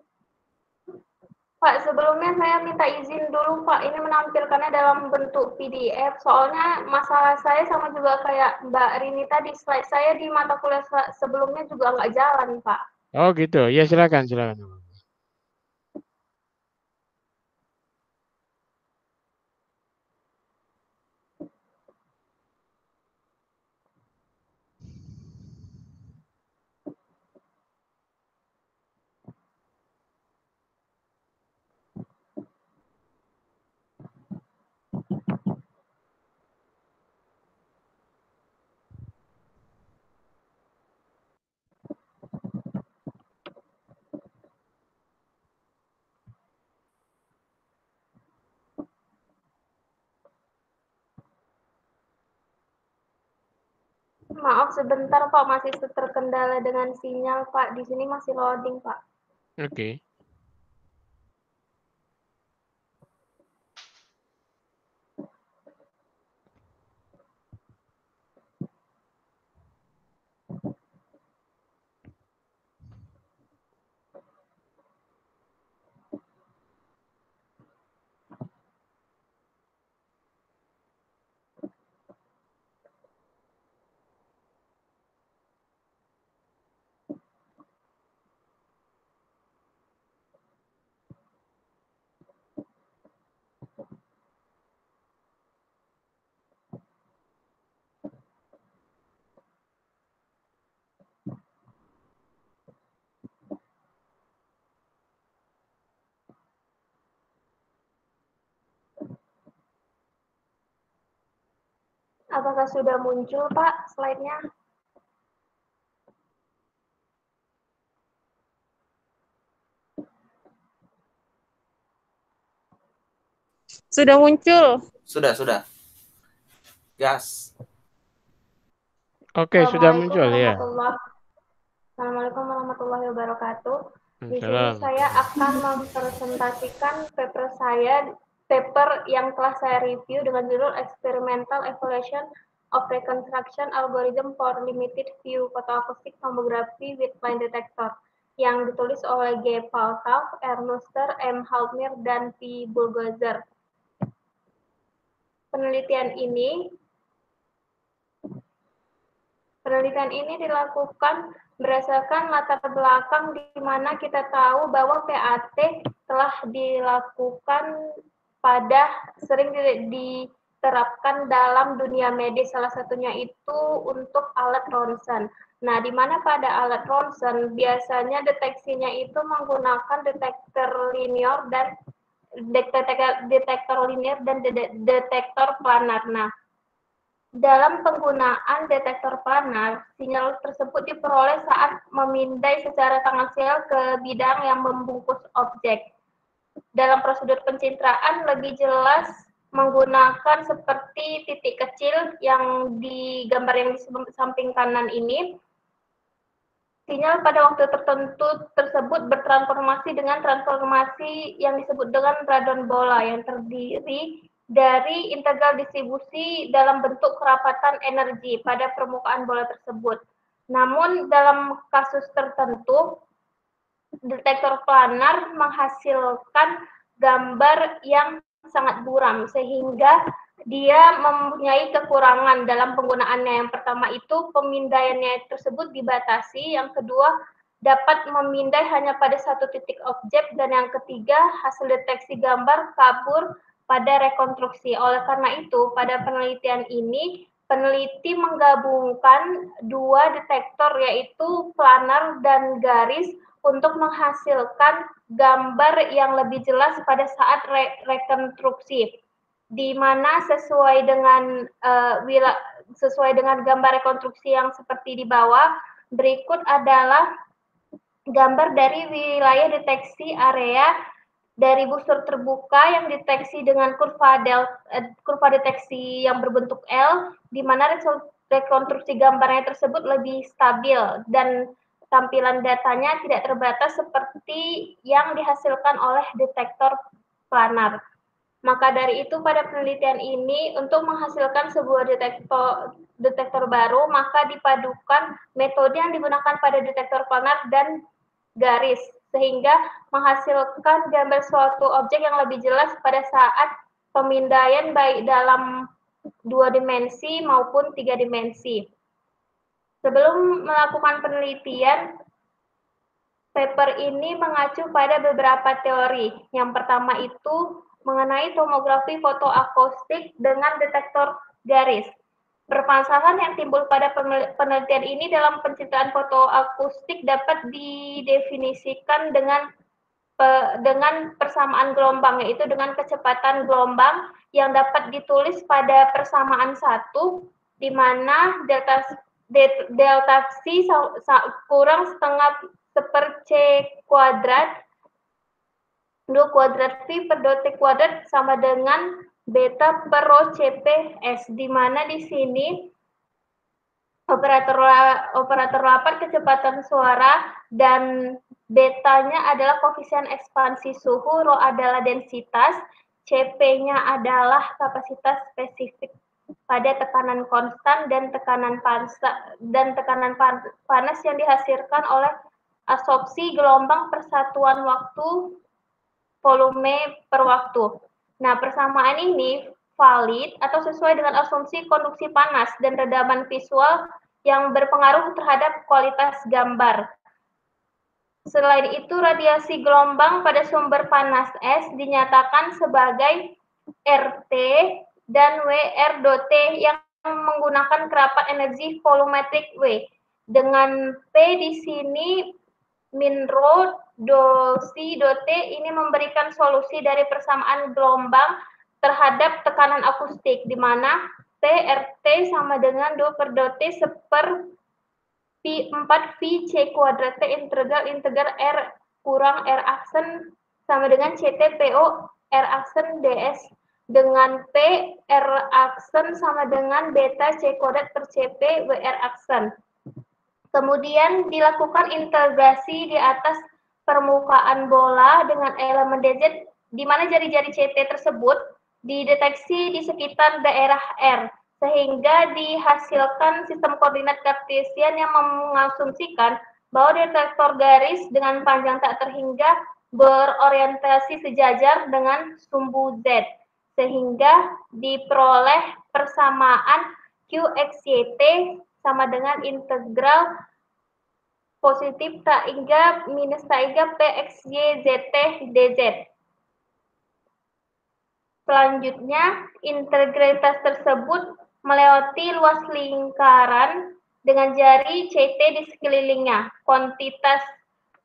Pak, sebelumnya saya minta izin dulu, Pak. Ini menampilkannya dalam bentuk PDF. Soalnya masalah saya sama juga kayak Mbak Rini tadi, slide saya di mata kuliah sebelumnya juga nggak jalan, Pak. Oh gitu, ya silakan. Maaf sebentar, Pak. Masih terkendala dengan sinyal, Pak. Di sini masih loading, Pak. Oke. Apakah sudah muncul, Pak, slide-nya? Sudah muncul. Sudah. Gas. Oke, sudah muncul ya. Assalamualaikum warahmatullahi wabarakatuh. Di sini Salam. saya akan mempresentasikan paper yang telah saya review dengan judul Experimental Evaluation of Reconstruction Algorithm for Limited View Photoacoustic Tomography with Line Detector yang ditulis oleh G. Falkov, R. Nuster, M. Haltmir, dan P. Bulgozer. Penelitian ini dilakukan berdasarkan latar belakang di mana kita tahu bahwa PAT telah dilakukan sering diterapkan dalam dunia medis, salah satunya itu untuk alat ronsen. Nah, di mana pada alat ronsen biasanya deteksinya itu menggunakan detektor linear dan detektor planar. Nah, dalam penggunaan detektor planar, sinyal tersebut diperoleh saat memindai secara tangensial ke bidang yang membungkus objek. Dalam prosedur pencitraan lebih jelas menggunakan seperti titik kecil yang di gambar yang di samping kanan ini. Sinyal pada waktu tertentu tersebut bertransformasi dengan transformasi yang disebut dengan radon bola yang terdiri dari integral distribusi dalam bentuk kerapatan energi pada permukaan bola tersebut. Namun dalam kasus tertentu, detektor planar menghasilkan gambar yang sangat buram, sehingga dia mempunyai kekurangan dalam penggunaannya. Yang pertama itu pemindaiannya tersebut dibatasi, yang kedua dapat memindai hanya pada satu titik objek, dan yang ketiga hasil deteksi gambar kabur pada rekonstruksi. Oleh karena itu, pada penelitian ini peneliti menggabungkan dua detektor, yaitu planar dan garis, untuk menghasilkan gambar yang lebih jelas pada saat rekonstruksi, di mana sesuai dengan gambar rekonstruksi yang seperti di bawah. Berikut adalah gambar dari wilayah deteksi area dari busur terbuka yang deteksi dengan kurva deteksi yang berbentuk L, di mana rekonstruksi gambarnya tersebut lebih stabil dan tampilan datanya tidak terbatas seperti yang dihasilkan oleh detektor planar. Maka dari itu pada penelitian ini untuk menghasilkan sebuah detektor baru, maka dipadukan metode yang digunakan pada detektor planar dan garis, sehingga menghasilkan gambar suatu objek yang lebih jelas pada saat pemindaian baik dalam 2 dimensi maupun 3 dimensi. Sebelum melakukan penelitian, paper ini mengacu pada beberapa teori. Yang pertama itu mengenai tomografi fotoakustik dengan detektor garis. Permasalahan yang timbul pada penelitian ini dalam pencitraan fotoakustik dapat didefinisikan dengan persamaan gelombang, yaitu dengan kecepatan gelombang yang dapat ditulis pada persamaan 1, di mana delta C kurang setengah per C kuadrat 2 kuadrat V per T kuadrat sama dengan beta per rho CP S, di mana di sini operator lapar kecepatan suara dan betanya adalah koefisien ekspansi suhu, rho adalah densitas, CP-nya adalah kapasitas spesifik pada tekanan konstan dan tekanan panas yang dihasilkan oleh absorpsi gelombang persatuan waktu volume per waktu. Nah, persamaan ini valid atau sesuai dengan asumsi konduksi panas dan redaman visual yang berpengaruh terhadap kualitas gambar. Selain itu, radiasi gelombang pada sumber panas S dinyatakan sebagai RT dan WR·T yang menggunakan kerapat energi volumetrik W. Dengan P di sini min rho do C do T ini memberikan solusi dari persamaan gelombang terhadap tekanan akustik, di mana T RT sama dengan 2 per do T seper Pi 4 V C kuadrat T integral R kurang R aksen sama dengan CT PO R aksen DS, dengan P R aksen sama dengan beta C kuadrat per CP WR aksen. Kemudian dilakukan integrasi di atas permukaan bola dengan elemen DZ, di mana jari-jari CT tersebut dideteksi di sekitar daerah R, sehingga dihasilkan sistem koordinat Kartesian yang mengasumsikan bahwa detektor garis dengan panjang tak terhingga berorientasi sejajar dengan sumbu Z, sehingga diperoleh persamaan QXYT sama dengan integral positif tak hingga minus tak hingga PXYZT DZ. Selanjutnya, integritas tersebut melewati luas lingkaran dengan jari CT di sekelilingnya. Kuantitas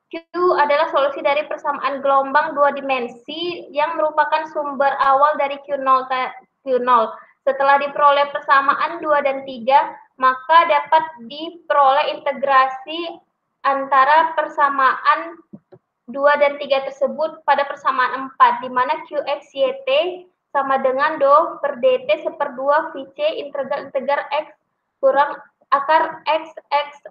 Q adalah solusi dari persamaan gelombang 2 dimensi yang merupakan sumber awal dari Q0. Setelah diperoleh persamaan 2 dan 3, maka dapat diperoleh integrasi antara persamaan 2 dan 3 tersebut pada persamaan 4, di mana QXYT sama dengan do per dt seper 2 VC integral X kurang akar X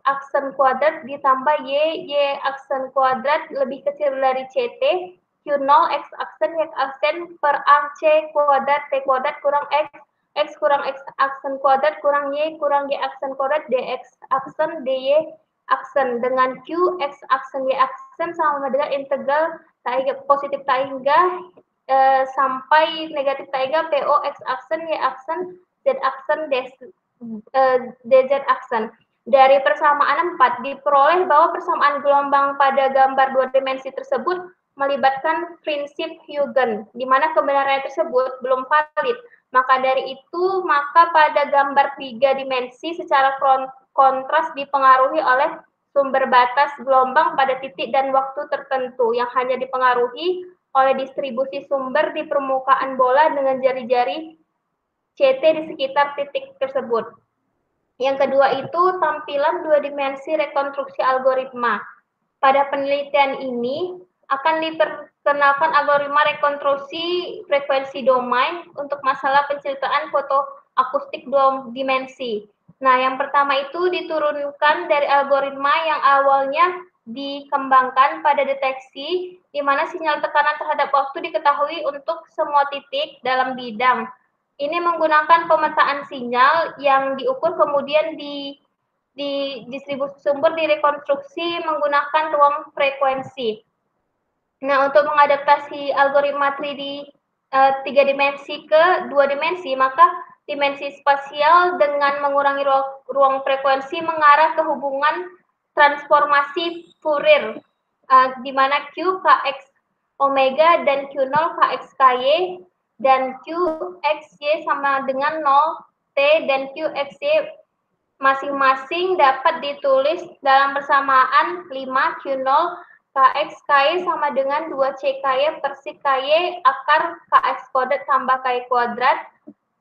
aksen kuadrat ditambah Y aksen kuadrat lebih kecil dari CT, Q0 X aksen per AC kuadrat T kuadrat kurang X kurang X aksen kuadrat kurang Y aksen kuadrat DX aksen DY aksen dengan Q X aksen Y aksen sama dengan integral positif tangga sampai negatif tangga PO X aksen Y aksen Z aksen DZ aksen. Dari persamaan 4 diperoleh bahwa persamaan gelombang pada gambar dua dimensi tersebut melibatkan prinsip Huygens, di mana kebenaran tersebut belum valid. Maka dari itu, maka pada gambar 3 dimensi secara kontras dipengaruhi oleh sumber batas gelombang pada titik dan waktu tertentu yang hanya dipengaruhi oleh distribusi sumber di permukaan bola dengan jari-jari CT di sekitar titik tersebut. Yang kedua itu tampilan dua dimensi rekonstruksi algoritma. Pada penelitian ini akan diperkenalkan algoritma rekonstruksi frekuensi domain untuk masalah penceritaan foto akustik dua dimensi. Nah, yang pertama itu diturunkan dari algoritma yang awalnya dikembangkan pada deteksi, di mana sinyal tekanan terhadap waktu diketahui untuk semua titik dalam bidang. Ini menggunakan pemetaan sinyal yang diukur kemudian di distribusi sumber direkonstruksi menggunakan ruang frekuensi. Nah, untuk mengadaptasi algoritma 3D 3 dimensi ke 2 dimensi, maka dimensi spasial dengan mengurangi ruang frekuensi mengarah ke hubungan transformasi Fourier, di mana Q Kx omega dan Q0 Kx Ky dan Qxy sama dengan 0 T dan Qxy masing-masing dapat ditulis dalam persamaan 5 Q0 Kx Ky sama dengan 2 CKy per si Ky akar Kx kuadrat tambah Ky kuadrat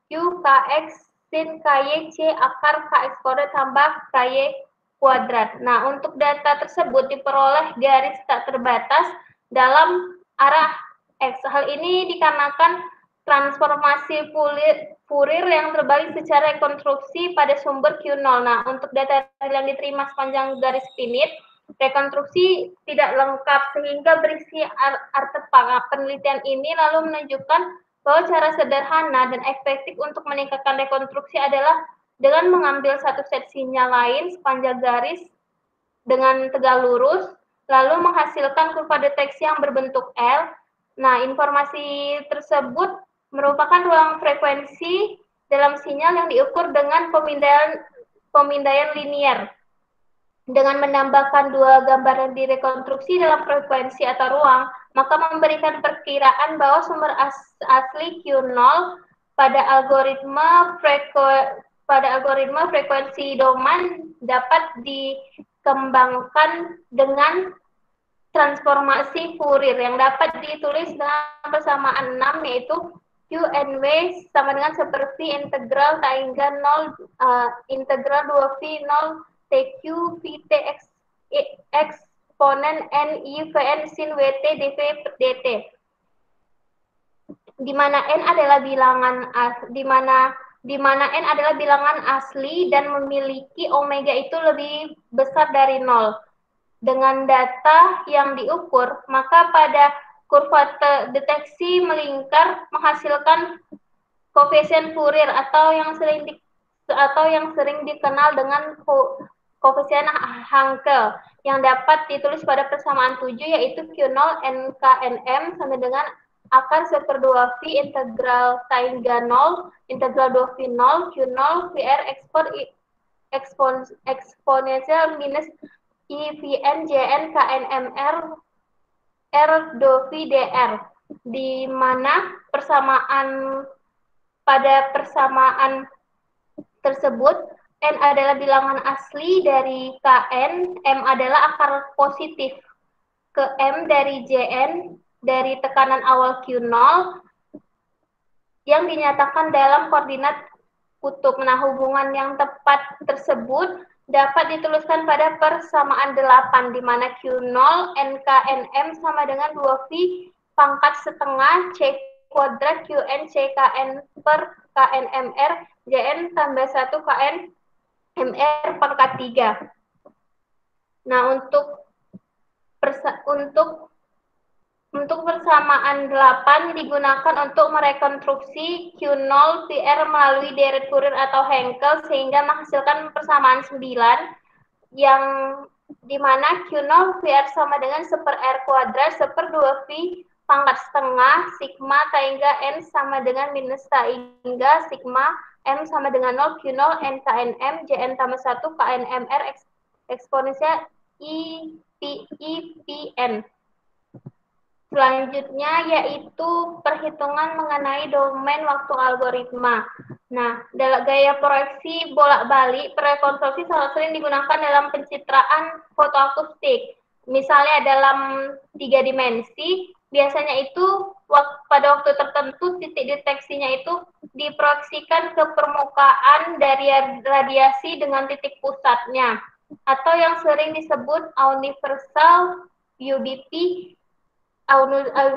Q Kx sin Ky C akar Kx kuadrat tambah Ky kuadrat. Nah, untuk data tersebut diperoleh garis tak terbatas dalam arah X. Hal ini dikarenakan transformasi Fourier yang terbalik secara rekonstruksi pada sumber Q0. Nah, untuk data yang diterima sepanjang garis finit, rekonstruksi tidak lengkap sehingga berisi artefak. Penelitian ini lalu menunjukkan bahwa cara sederhana dan efektif untuk meningkatkan rekonstruksi adalah dengan mengambil satu set sinyal lain sepanjang garis dengan tegak lurus, lalu menghasilkan kurva deteksi yang berbentuk L. Nah, informasi tersebut merupakan ruang frekuensi dalam sinyal yang diukur dengan pemindaian linier. Dengan menambahkan dua gambar yang direkonstruksi dalam frekuensi atau ruang, maka memberikan perkiraan bahwa sumber asli Q0 pada algoritma frekuensi domain dapat dikembangkan dengan transformasi Fourier yang dapat ditulis dengan persamaan 6, yaitu Q_nW sama dengan seperti integral tangga 0 integral 2V 0 TQ VT eksponen N I Vn sin WT dV per dt. Di mana N adalah bilangan N adalah bilangan asli dan memiliki omega itu lebih besar dari 0. Dengan data yang diukur, maka pada kurva deteksi melingkar menghasilkan koefisien Fourier atau yang sering dikenal dengan koefisien Hankel yang dapat ditulis pada persamaan 7, yaitu Q0 NKNM sama dengan akar 1/2V integral tangga 0 integral 2V 0 Q0 VR eksponensial minus IVN JN KNMR R2V DR, di mana pada persamaan tersebut N adalah bilangan asli dari Kn, M adalah akar positif ke M dari Jn dari tekanan awal Q0 yang dinyatakan dalam koordinat kutub. Nah, hubungan yang tepat tersebut dapat dituliskan pada persamaan 8, di mana Q0 NKNM sama dengan 2V pangkat setengah C kuadrat QN CKN per KNMR JN tambah 1 KNMR pangkat 3. Nah, untuk persamaan 8 digunakan untuk merekonstruksi Q0 PR melalui deret Fourier atau Hankel sehingga menghasilkan persamaan 9 yang di mana Q0 VR sama dengan 1 per R kuadrat 1 per 2V pangkat setengah sigma T hingga N sama dengan minus T hingga sigma M sama dengan 0 Q0 NKNM JN tambah 1 KNMR eksponensial IPN. Selanjutnya yaitu perhitungan mengenai domain waktu algoritma. Nah, dalam gaya proyeksi bolak-balik, rekonstruksi sangat sering digunakan dalam pencitraan fotoakustik. Misalnya dalam 3 dimensi, biasanya itu pada waktu tertentu titik deteksinya itu diproyeksikan ke permukaan dari radiasi dengan titik pusatnya, atau yang sering disebut universal UBP,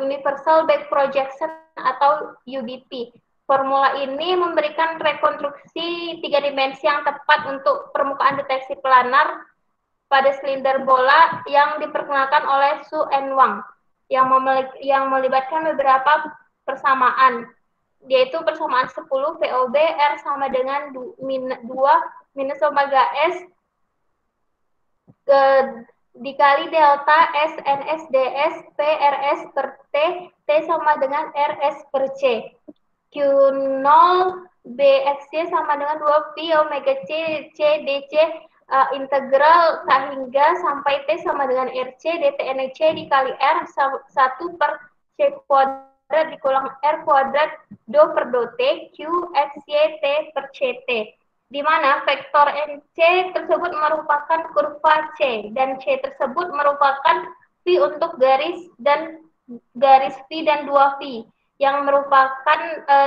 Universal Back Projection atau UBP. Formula ini memberikan rekonstruksi 3 dimensi yang tepat untuk permukaan deteksi planar pada silinder bola yang diperkenalkan oleh Su and Wang yang melibatkan beberapa persamaan, yaitu persamaan 10 VOB R sama dengan 2 minus omega S dikali delta SNS DS PRS per T, T sama dengan RS per C. Q0 BXC sama dengan 2 Pi omega C DC integral tak hingga sampai T sama dengan RC DTNC dikali R 1 per C kuadrat dikulang R kuadrat do per do T Q X Y T per CT, di mana vektor NC tersebut merupakan kurva C dan C tersebut merupakan V untuk garis V dan 2V yang merupakan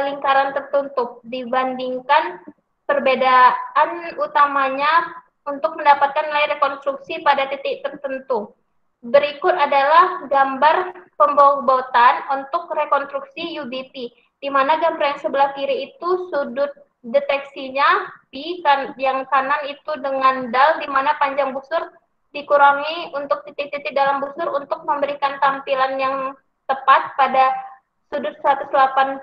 lingkaran tertutup, dibandingkan perbedaan utamanya untuk mendapatkan nilai rekonstruksi pada titik tertentu. Berikut adalah gambar pembobotan untuk rekonstruksi UBP, di mana gambar yang sebelah kiri itu sudut deteksinya P, yang kanan itu dengan dal, di mana panjang busur dikurangi untuk titik-titik dalam busur untuk memberikan tampilan yang tepat pada sudut 180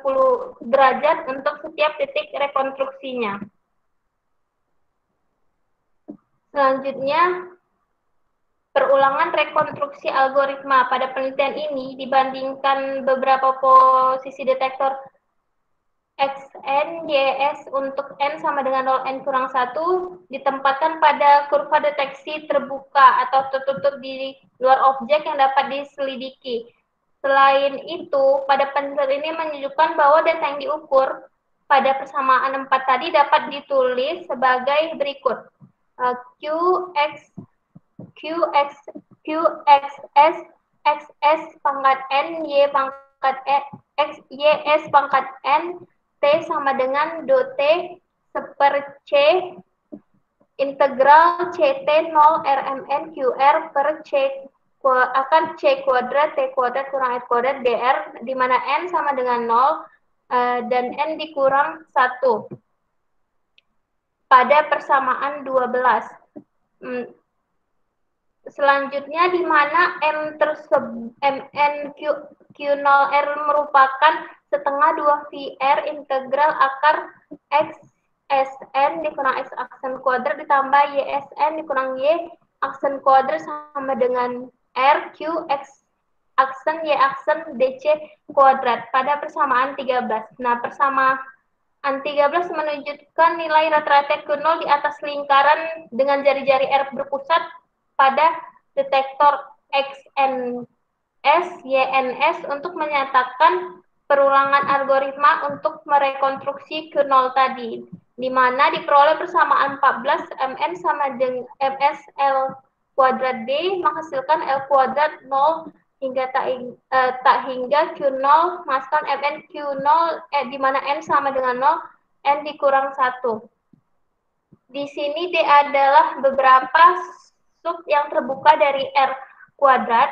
derajat untuk setiap titik rekonstruksinya. Selanjutnya, perulangan rekonstruksi algoritma. Pada penelitian ini dibandingkan beberapa posisi detektor XN, YS untuk N sama dengan 0, N kurang 1, ditempatkan pada kurva deteksi terbuka atau tertutup di luar objek yang dapat diselidiki. Selain itu, pada penelitian ini menunjukkan bahwa data yang diukur pada persamaan 4 tadi dapat ditulis sebagai berikut. QXS XS pangkat N, Y pangkat X, YS pangkat N, T sama dengan do T per C integral CT 0 RMN QR per C akan C kuadrat T kuadrat kurang S kuadrat DR, di mana N sama dengan 0 dan N dikurang 1 pada persamaan 12. Selanjutnya di mana Q0R merupakan setengah 2 VR integral akar XSN dikurang X aksen kuadrat ditambah YSN dikurang Y aksen kuadrat sama dengan R Q X aksen Y aksen DC kuadrat pada persamaan 13. Nah, persamaan 13 menunjukkan nilai rata-rata Q0 di atas lingkaran dengan jari-jari R berpusat pada detektor XNS, YNS untuk menyatakan perulangan algoritma untuk merekonstruksi Q0 tadi, di mana diperoleh persamaan 14 Mn sama dengan MS L kuadrat D menghasilkan L kuadrat 0 hingga tak hingga Q0 menghasilkan Mn Q0 di mana N sama dengan 0, N dikurang 1. Di sini D adalah beberapa sub yang terbuka dari R kuadrat.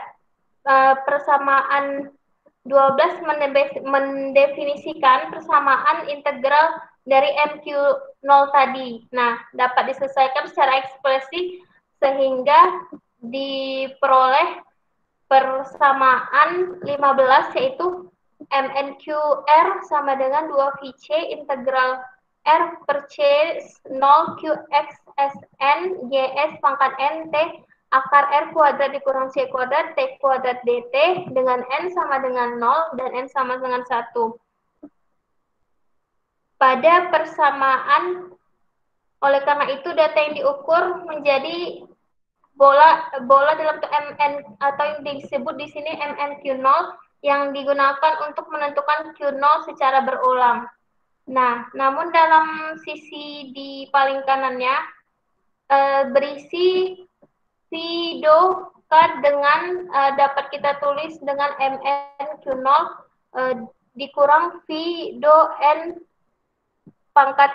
Persamaan 12 mendefinisikan persamaan integral dari MQ0 tadi. Nah, dapat diselesaikan secara eksplisit sehingga diperoleh persamaan 15, yaitu MNQR sama dengan 2VC integral R per C 0 QXSN YS pangkat NT akar R kuadrat dikurang C kuadrat T kuadrat DT dengan N sama dengan 0 dan N sama dengan 1. Pada persamaan, oleh karena itu data yang diukur menjadi bola dalam bentuk MN atau yang disebut di sini MNQ0 yang digunakan untuk menentukan Q0 secara berulang. Nah, namun dalam sisi di paling kanannya berisi Phi-Do K dengan dapat kita tulis dengan MNQ0 dikurang Phi-Do N pangkat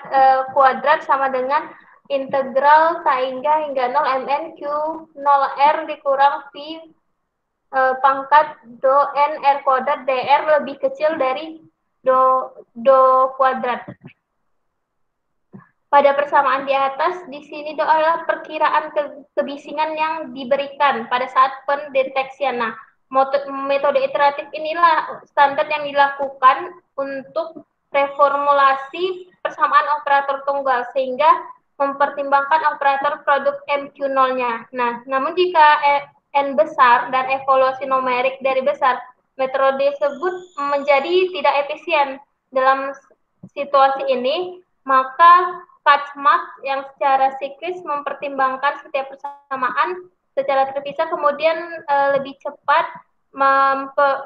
kuadrat sama dengan integral K hingga 0 MN Q 0 R dikurang Phi pangkat Do N R kuadrat DR lebih kecil dari Do kuadrat. Pada persamaan di atas, di sini adalah perkiraan kebisingan yang diberikan pada saat pendeteksian. Nah, metode iteratif inilah standar yang dilakukan untuk reformulasi persamaan operator tunggal sehingga mempertimbangkan operator produk MQ0-nya. Nah, namun jika N besar dan evaluasi numerik dari besar, metode tersebut menjadi tidak efisien. Dalam situasi ini, maka Kaczmarek yang secara siklis mempertimbangkan setiap persamaan secara terpisah, kemudian lebih cepat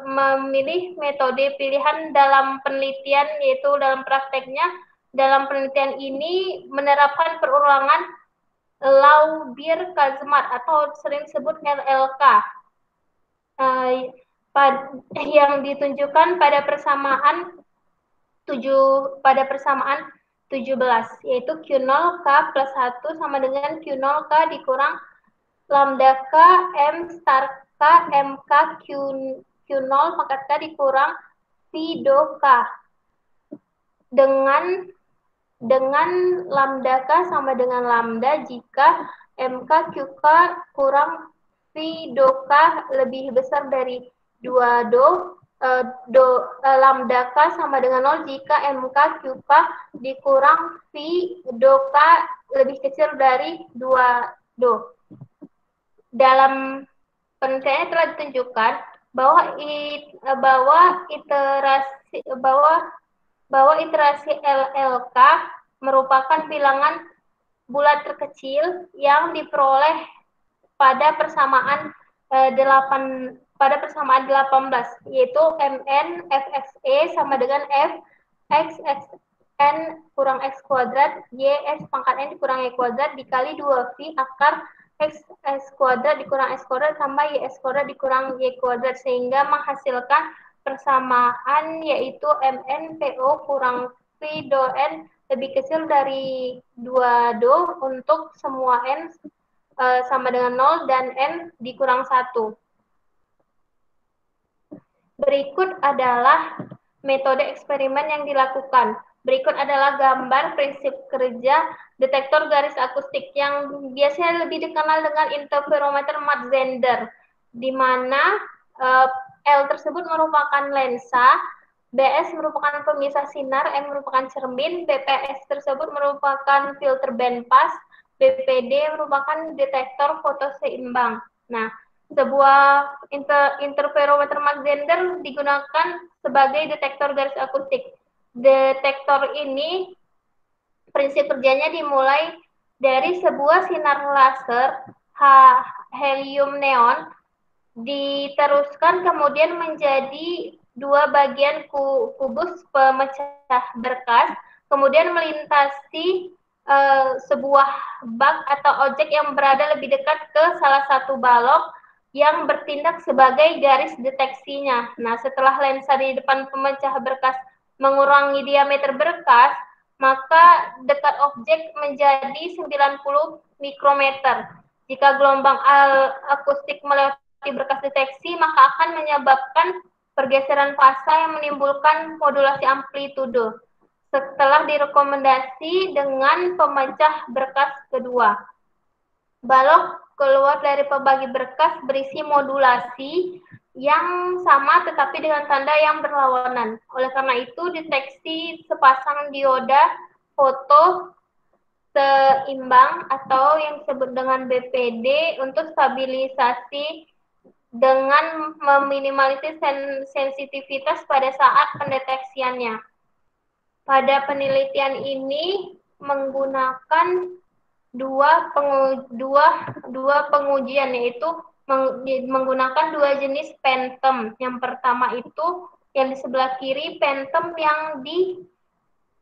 memilih metode pilihan dalam penelitian, yaitu dalam prakteknya. Dalam penelitian ini menerapkan perulangan Laubir-Kaczmarek atau sering disebut LLK yang ditunjukkan pada persamaan 17, yaitu Q0 K plus 1 sama dengan Q0 K dikurang lambda K M star K MK Q0 pangkat K dikurang Phi-Do K dengan lambda K sama dengan lambda jika MK QK kurang Phi-Do K lebih besar dari 2 lambda K sama dengan 0 jika MK QK dikurang Phi-Do K lebih kecil dari 2 Do. Dalam penelitian telah ditunjukkan bahwa iterasi LLK merupakan bilangan bulat terkecil yang diperoleh pada persamaan 18, yaitu MN FXE sama dengan F X N kurang X kuadrat Y S pangkat N dikurang Y kuadrat dikali 2 V akar X kuadrat dikurang S kuadrat tambah Y S kuadrat dikurang Y kuadrat sehingga menghasilkan persamaan yaitu MN PO kurang Phi Do N lebih kecil dari 2 Do untuk semua N sama dengan 0 dan N dikurang 1. Berikut adalah metode eksperimen yang dilakukan. Berikut adalah gambar prinsip kerja detektor garis akustik yang biasanya lebih dikenal dengan interferometer Mach-Zehnder, di mana L tersebut merupakan lensa, BS merupakan pemisah sinar, M merupakan cermin, BPS tersebut merupakan filter bandpass, BPD merupakan detektor foto seimbang. Nah, sebuah interferometer Mach-Zehnder digunakan sebagai detektor garis akustik. Detektor ini prinsip kerjanya dimulai dari sebuah sinar laser helium neon, diteruskan kemudian menjadi dua bagian kubus pemecah berkas, kemudian melintasi sebuah bak atau objek yang berada lebih dekat ke salah satu balok yang bertindak sebagai garis deteksinya. Nah, setelah lensa di depan pemecah berkas mengurangi diameter berkas, maka dekat objek menjadi 90 mikrometer. Jika gelombang akustik melewati berkas deteksi, maka akan menyebabkan pergeseran fasa yang menimbulkan modulasi amplitudo setelah direkomendasi dengan pemecah berkas kedua. Balok keluar dari pembagi berkas berisi modulasi yang sama tetapi dengan tanda yang berlawanan. Oleh karena itu, deteksi sepasang dioda foto seimbang atau yang disebut dengan BPD untuk stabilisasi dengan meminimalisir sensitivitas pada saat pendeteksiannya. Pada penelitian ini menggunakan dua pengujian, yaitu menggunakan dua jenis phantom. Yang pertama itu yang di sebelah kiri, phantom yang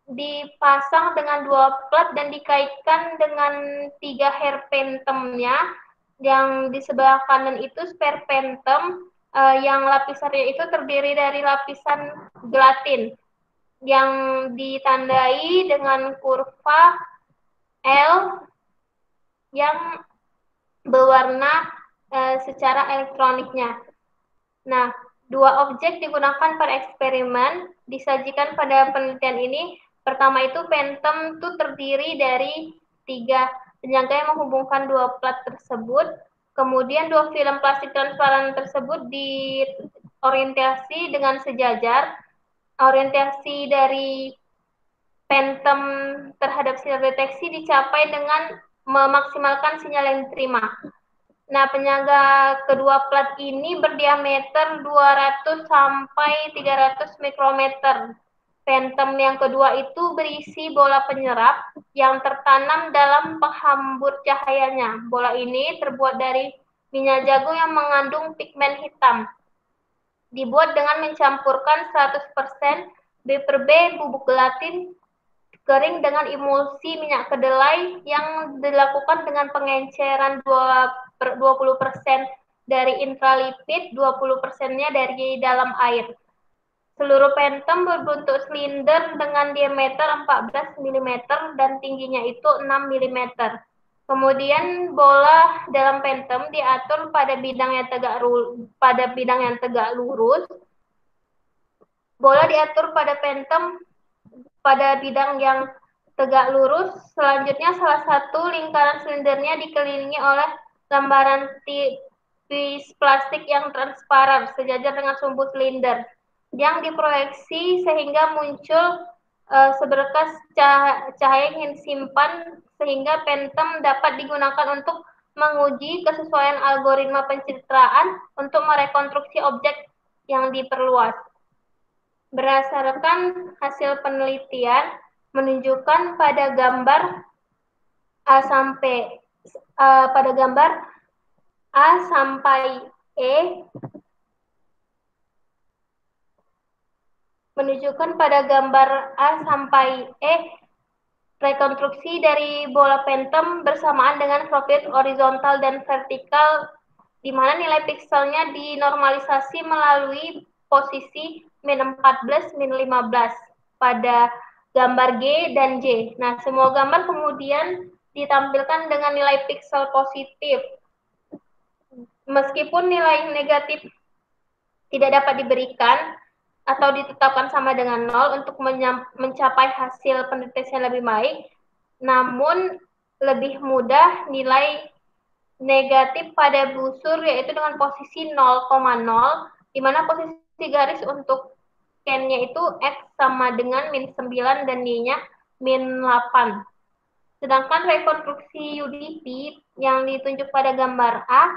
dipasang dengan dua plat dan dikaitkan dengan 3 hair phantomnya. Yang di sebelah kanan itu spare phantom, yang lapisannya itu terdiri dari lapisan gelatin yang ditandai dengan kurva L yang berwarna secara elektroniknya. Nah, dua objek digunakan pada eksperimen disajikan pada penelitian ini. Pertama itu phantom itu terdiri dari 3 penyangga yang menghubungkan dua plat tersebut. Kemudian dua film plastik transparan tersebut diorientasi dengan sejajar. Orientasi dari phantom terhadap sinyal deteksi dicapai dengan memaksimalkan sinyal yang diterima. Nah, penyangga kedua plat ini berdiameter 200 sampai 300 mikrometer. Phantom yang kedua itu berisi bola penyerap yang tertanam dalam penghambur cahayanya. Bola ini terbuat dari minyak jagung yang mengandung pigmen hitam. Dibuat dengan mencampurkan 100% B/B bubuk gelatin kering dengan emulsi minyak kedelai yang dilakukan dengan pengenceran 20% dari intralipid, 20%-nya dari dalam air. Seluruh phantom berbentuk silinder dengan diameter 14 mm dan tingginya itu 6 mm. Kemudian bola dalam phantom diatur pada bidang yang tegak lurus. Bola diatur pada phantom pada bidang yang tegak lurus. Selanjutnya salah satu lingkaran silindernya dikelilingi oleh lembaran tipis plastik yang transparan sejajar dengan sumbu silinder yang diproyeksi sehingga muncul seberkas cahaya yang disimpan sehingga phantom dapat digunakan untuk menguji kesesuaian algoritma pencitraan untuk merekonstruksi objek yang diperluas. Berdasarkan hasil penelitian menunjukkan pada gambar A sampai E menunjukkan pada gambar A sampai E rekonstruksi dari bola phantom bersamaan dengan profil horizontal dan vertikal di mana nilai pikselnya dinormalisasi melalui posisi min 14, min 15 pada gambar G dan J. Nah, semua gambar kemudian ditampilkan dengan nilai piksel positif. Meskipun nilai negatif tidak dapat diberikan atau ditetapkan sama dengan 0 untuk mencapai hasil pendeteksian lebih baik, namun lebih mudah nilai negatif pada busur yaitu dengan posisi 0,0, di mana posisi garis untuk scan-nya itu X sama dengan min 9 dan Y-nya min 8. Sedangkan rekonstruksi UDP yang ditunjuk pada gambar A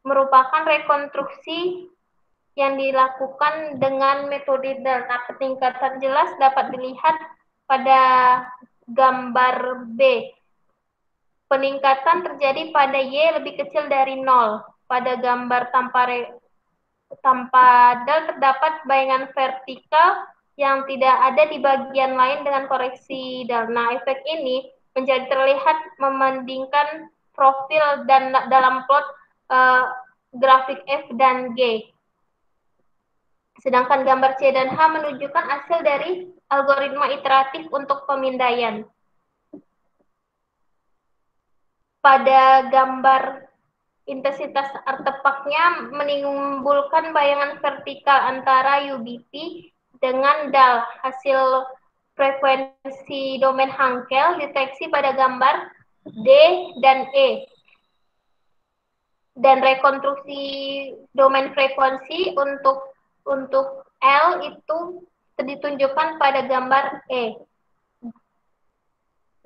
merupakan rekonstruksi yang dilakukan dengan metode delta. Peningkatan jelas dapat dilihat pada gambar B. Peningkatan terjadi pada Y lebih kecil dari 0. Pada gambar tanpa del terdapat bayangan vertikal yang tidak ada di bagian lain dengan koreksi del. Nah, efek ini menjadi terlihat membandingkan profil dan dalam plot grafik F dan G. Sedangkan gambar C dan H menunjukkan hasil dari algoritma iteratif untuk pemindaian. Pada gambar intensitas artefaknya menimbulkan bayangan vertikal antara UBP dengan DAL. Hasil frekuensi domain Hankel deteksi pada gambar D dan E. Dan rekonstruksi domain frekuensi untuk L itu ditunjukkan pada gambar E.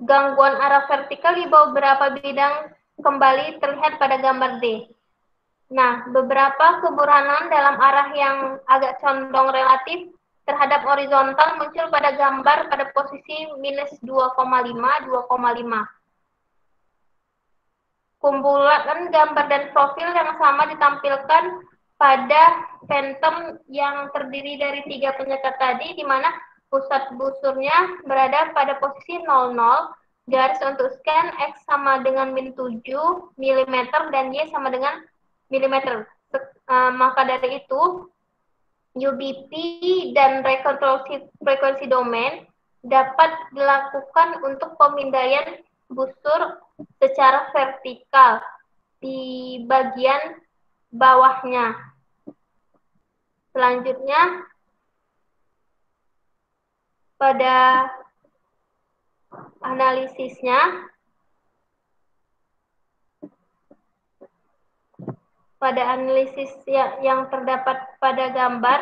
gangguan arah vertikal di beberapa bidang kembali terlihat pada gambar D. Nah, beberapa keburanan dalam arah yang agak condong relatif terhadap horizontal muncul pada gambar pada posisi minus 2,5, 2,5. Kumpulan gambar dan profil yang sama ditampilkan pada phantom yang terdiri dari 3 penyekat tadi, di mana pusat busurnya berada pada posisi 00, garis untuk scan X sama dengan min 7 mm dan Y sama dengan milimeter. Maka dari itu, UBP dan rekonstruksi frekuensi domain dapat dilakukan untuk pemindaian busur secara vertikal di bagian bawahnya. Selanjutnya, pada analisisnya, yang terdapat pada gambar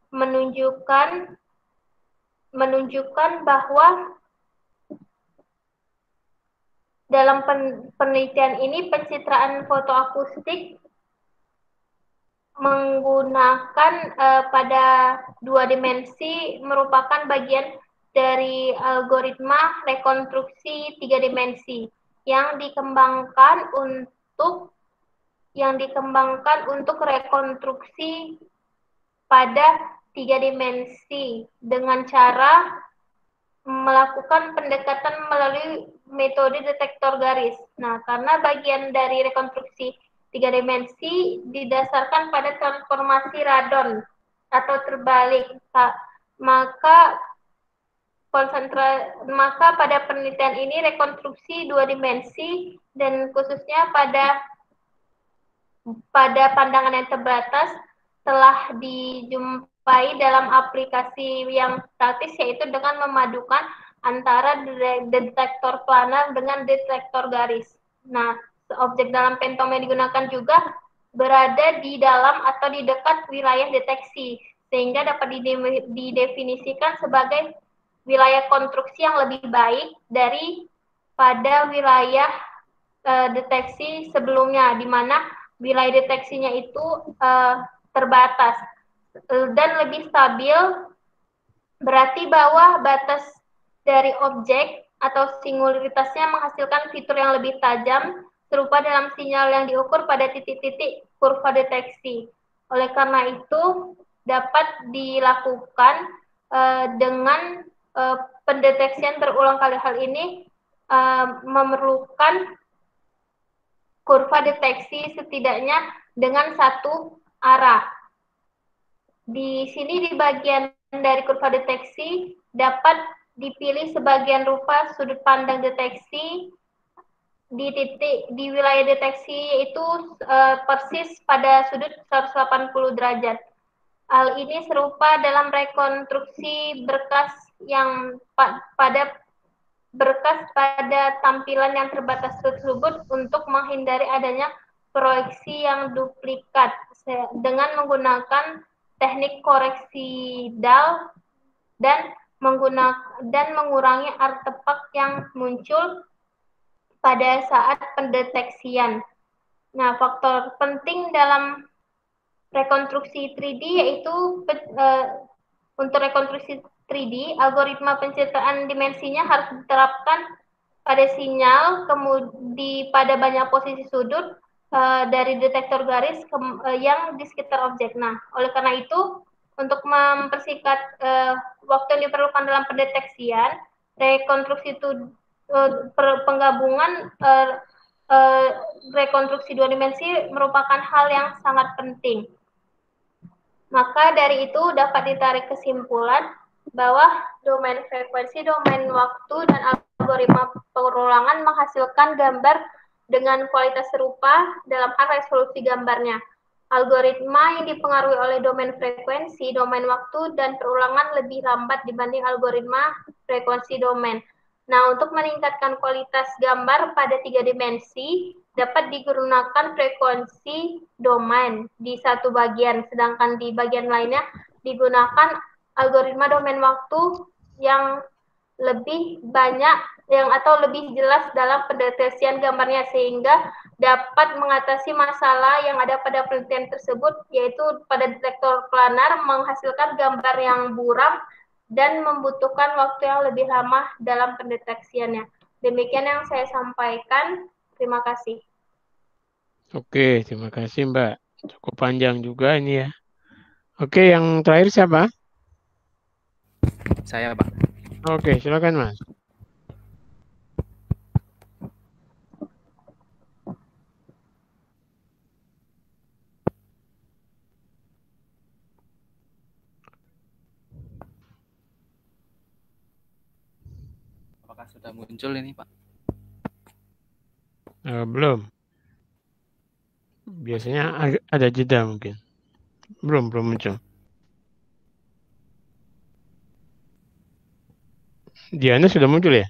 menunjukkan bahwa dalam penelitian ini pencitraan fotoakustik menggunakan pada 2 dimensi merupakan bagian dari algoritma rekonstruksi 3 dimensi yang dikembangkan untuk rekonstruksi pada 3 dimensi dengan cara melakukan pendekatan melalui metode detektor garis. Nah, karena bagian dari rekonstruksi 3 dimensi didasarkan pada transformasi radon atau terbalik, maka pada penelitian ini rekonstruksi 2 dimensi dan khususnya pada pandangan yang terbatas telah dijumpai dalam aplikasi yang statis, yaitu dengan memadukan antara detektor planar dengan detektor garis. Nah, objek dalam phantom yang digunakan juga berada di dalam atau di dekat wilayah deteksi, sehingga dapat didefinisikan sebagai wilayah konstruksi yang lebih baik daripada wilayah deteksi sebelumnya, di mana wilayah deteksinya itu terbatas dan lebih stabil, berarti bahwa batas dari objek atau singularitasnya menghasilkan fitur yang lebih tajam serupa dalam sinyal yang diukur pada titik-titik kurva deteksi. Oleh karena itu dapat dilakukan dengan pendeteksian berulang kali. Hal ini memerlukan kurva deteksi setidaknya dengan satu arah. Di sini di bagian dari kurva deteksi dapat dipilih sebagian rupa sudut pandang deteksi di wilayah deteksi yaitu persis pada sudut 180 derajat. Hal ini serupa dalam rekonstruksi berkas pada tampilan yang terbatas tersebut untuk menghindari adanya proyeksi yang duplikat dengan menggunakan teknik koreksi DAL dan mengurangi artefak yang muncul pada saat pendeteksian. Nah, faktor penting dalam rekonstruksi 3D yaitu untuk rekonstruksi 3D, algoritma pencitraan dimensinya harus diterapkan pada sinyal pada banyak posisi sudut dari detektor garis yang di sekitar objek. Nah, oleh karena itu, untuk mempersingkat waktu yang diperlukan dalam pendeteksian, rekonstruksi penggabungan rekonstruksi 2 dimensi merupakan hal yang sangat penting. Maka dari itu dapat ditarik kesimpulan bahwa domain frekuensi, domain waktu, dan algoritma perulangan menghasilkan gambar dengan kualitas serupa dalam hal resolusi gambarnya. Algoritma yang dipengaruhi oleh domain frekuensi, domain waktu, dan perulangan lebih lambat dibanding algoritma frekuensi domain. Nah, untuk meningkatkan kualitas gambar pada 3 dimensi, dapat digunakan frekuensi domain di satu bagian, sedangkan di bagian lainnya digunakan algoritma domain waktu yang lebih banyak atau lebih jelas dalam pendeteksian gambarnya sehingga dapat mengatasi masalah yang ada pada penelitian tersebut, yaitu pada detektor planar menghasilkan gambar yang buram dan membutuhkan waktu yang lebih lama dalam pendeteksiannya. Demikian yang saya sampaikan. Terima kasih. Oke, terima kasih Mbak. Cukup panjang juga ini ya. Oke, yang terakhir siapa? Saya, Pak. Oke, silakan Mas. Apakah sudah muncul ini, Pak? Belum. Biasanya ada jeda mungkin. Belum muncul. Diana sudah muncul ya?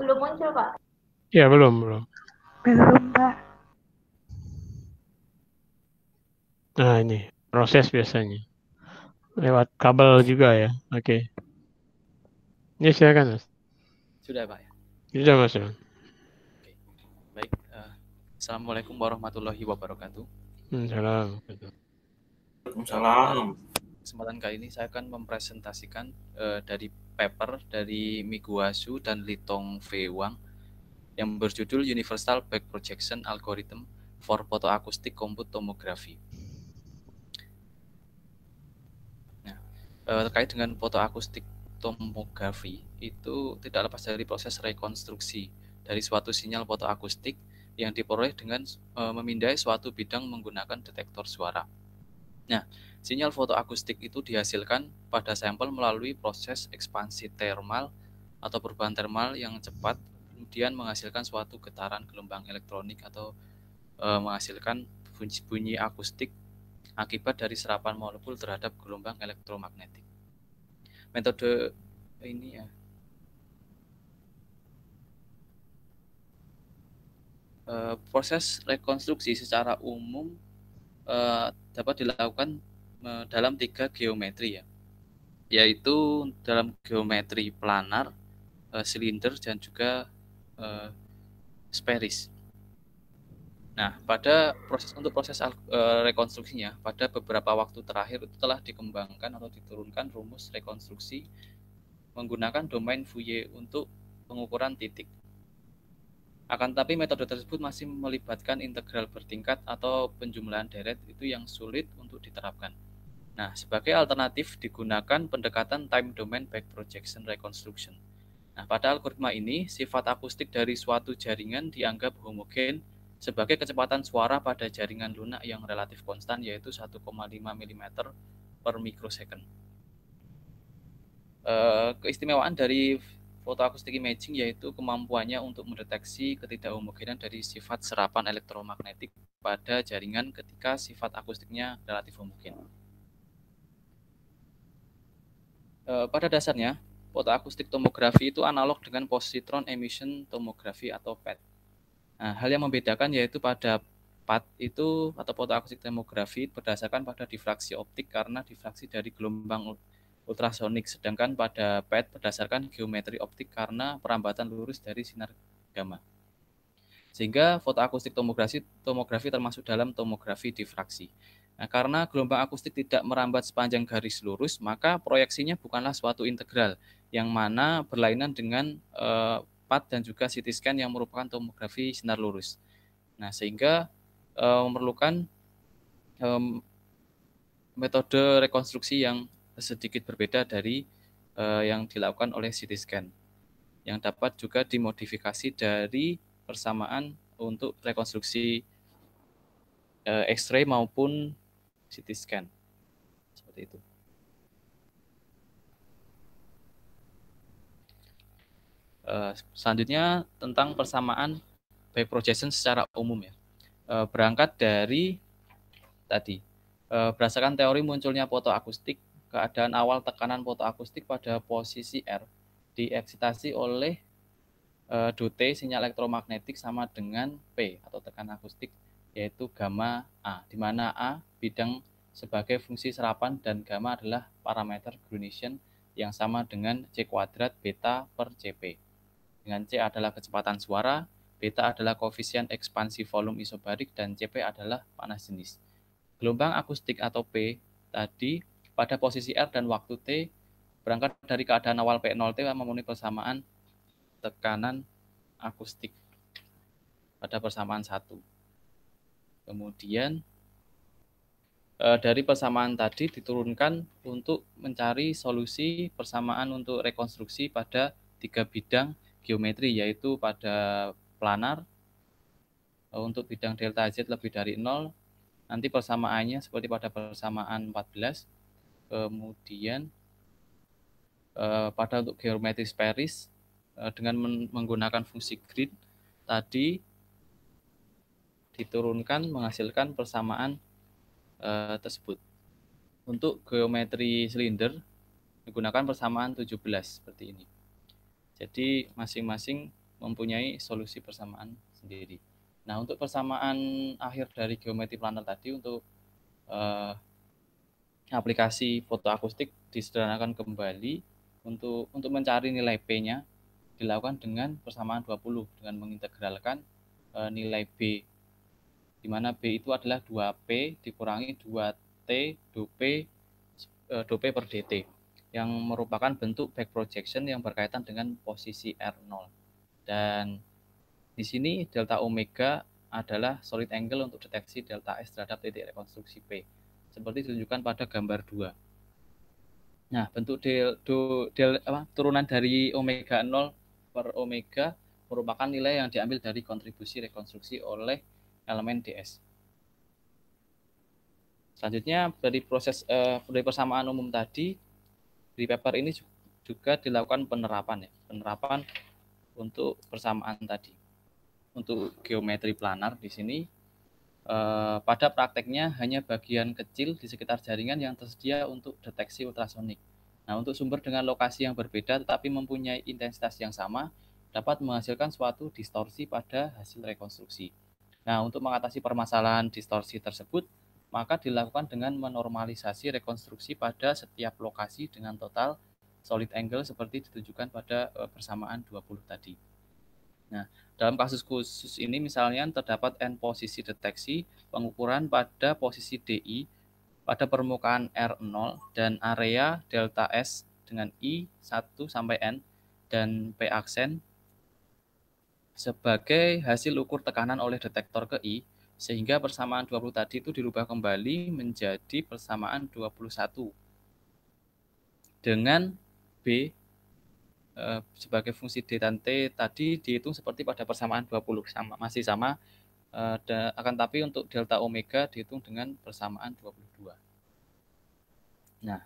Belum muncul, Pak. Ya, belum. Belum, Pak. Nah, ini proses biasanya. Lewat kabel juga ya. Oke. Ya, silakan Mas. Sudah, Pak ya? Sudah Mas. Oke. Baik. Assalamualaikum warahmatullahi wabarakatuh. Salam. Salam. Kesempatan kali ini saya akan mempresentasikan dari paper dari Miguasu dan Litong V. Wang yang berjudul Universal Back Projection Algorithm for Photoacoustic Compute Tomography. Nah, terkait dengan photoacoustic tomography itu tidak lepas dari proses rekonstruksi dari suatu sinyal fotoakustik yang diperoleh dengan memindai suatu bidang menggunakan detektor suara. Nah, sinyal fotoakustik itu dihasilkan pada sampel melalui proses ekspansi termal atau perubahan termal yang cepat, kemudian menghasilkan suatu getaran gelombang elektronik atau menghasilkan bunyi akustik akibat dari serapan molekul terhadap gelombang elektromagnetik. Metode ini ya, proses rekonstruksi secara umum dapat dilakukan dalam 3 geometri ya, yaitu dalam geometri planar, silinder, dan juga spherics. Nah, untuk proses rekonstruksinya, pada beberapa waktu terakhir itu telah dikembangkan atau diturunkan rumus rekonstruksi menggunakan domain Fourier untuk pengukuran titik. Akan tetapi metode tersebut masih melibatkan integral bertingkat atau penjumlahan deret itu yang sulit untuk diterapkan. Nah, sebagai alternatif digunakan pendekatan time domain back projection reconstruction. Nah, pada algoritma ini, sifat akustik dari suatu jaringan dianggap homogen sebagai kecepatan suara pada jaringan lunak yang relatif konstan, yaitu 1,5 mm per mikrosecond. Keistimewaan dari photoacoustic imaging yaitu kemampuannya untuk mendeteksi ketidakhomogenan dari sifat serapan elektromagnetik pada jaringan ketika sifat akustiknya relatif homogen. Pada dasarnya, photoacoustic tomografi itu analog dengan positron emission tomography atau PET. Nah, hal yang membedakan yaitu pada PAT itu atau photoacoustic tomography berdasarkan pada difraksi optik karena difraksi dari gelombang ultrasonik, sedangkan pada PET berdasarkan geometri optik karena perambatan lurus dari sinar gamma. Sehingga photoacoustic tomografi termasuk dalam tomografi difraksi. Nah, karena gelombang akustik tidak merambat sepanjang garis lurus, maka proyeksinya bukanlah suatu integral yang mana berlainan dengan PAT dan juga CT scan yang merupakan tomografi sinar lurus. Nah, sehingga memerlukan metode rekonstruksi yang sedikit berbeda dari yang dilakukan oleh CT scan, yang dapat juga dimodifikasi dari persamaan untuk rekonstruksi X-ray maupun CT scan. Seperti itu. Selanjutnya tentang persamaan back projection secara umum ya. Berangkat dari tadi, berdasarkan teori munculnya fotoakustik, keadaan awal tekanan fotoakustik pada posisi R dieksitasi oleh dot sinyal elektromagnetik sama dengan P atau tekanan akustik, yaitu gamma A, di mana A bidang sebagai fungsi serapan dan gamma adalah parameter Grunisian yang sama dengan C kuadrat beta per Cp. Dengan C adalah kecepatan suara, beta adalah koefisien ekspansi volume isobarik, dan Cp adalah panas jenis. Gelombang akustik atau P tadi pada posisi R dan waktu T berangkat dari keadaan awal P0T memenuhi persamaan tekanan akustik pada persamaan 1. Kemudian dari persamaan tadi diturunkan untuk mencari solusi persamaan untuk rekonstruksi pada 3 bidang geometri, yaitu pada planar untuk bidang delta Z lebih dari 0, nanti persamaannya seperti pada persamaan 14. Kemudian pada untuk geometri sferis dengan menggunakan fungsi grid tadi diturunkan menghasilkan persamaan tersebut. Untuk geometri silinder menggunakan persamaan 17 seperti ini. Jadi masing-masing mempunyai solusi persamaan sendiri. Nah, untuk persamaan akhir dari geometri planar tadi untuk aplikasi fotoakustik disederhanakan kembali untuk mencari nilai P-nya dilakukan dengan persamaan 20 dengan mengintegralkan nilai B, di mana B itu adalah 2P dikurangi 2T dP per dt, yang merupakan bentuk back projection yang berkaitan dengan posisi R0. Dan di sini delta omega adalah solid angle untuk deteksi delta S terhadap titik rekonstruksi P, seperti ditunjukkan pada gambar 2. Nah, bentuk turunan dari omega 0 per omega merupakan nilai yang diambil dari kontribusi rekonstruksi oleh elemen ds. Selanjutnya dari proses dari persamaan umum tadi, di paper ini juga dilakukan penerapan untuk persamaan tadi. Untuk geometri planar di sini pada prakteknya hanya bagian kecil di sekitar jaringan yang tersedia untuk deteksi ultrasonik. Nah, untuk sumber dengan lokasi yang berbeda tetapi mempunyai intensitas yang sama dapat menghasilkan suatu distorsi pada hasil rekonstruksi. Nah, untuk mengatasi permasalahan distorsi tersebut, maka dilakukan dengan menormalisasi rekonstruksi pada setiap lokasi dengan total solid angle seperti ditunjukkan pada persamaan 20 tadi. Nah, dalam kasus khusus ini misalnya terdapat N posisi deteksi pengukuran pada posisi DI pada permukaan R0 dan area delta S dengan I 1 sampai N dan P aksen sebagai hasil ukur tekanan oleh detektor ke I, sehingga persamaan 20 tadi itu dirubah kembali menjadi persamaan 21 dengan B sebagai fungsi D dan T tadi dihitung seperti pada persamaan 20 masih sama, akan tapi untuk delta omega dihitung dengan persamaan 22. Nah,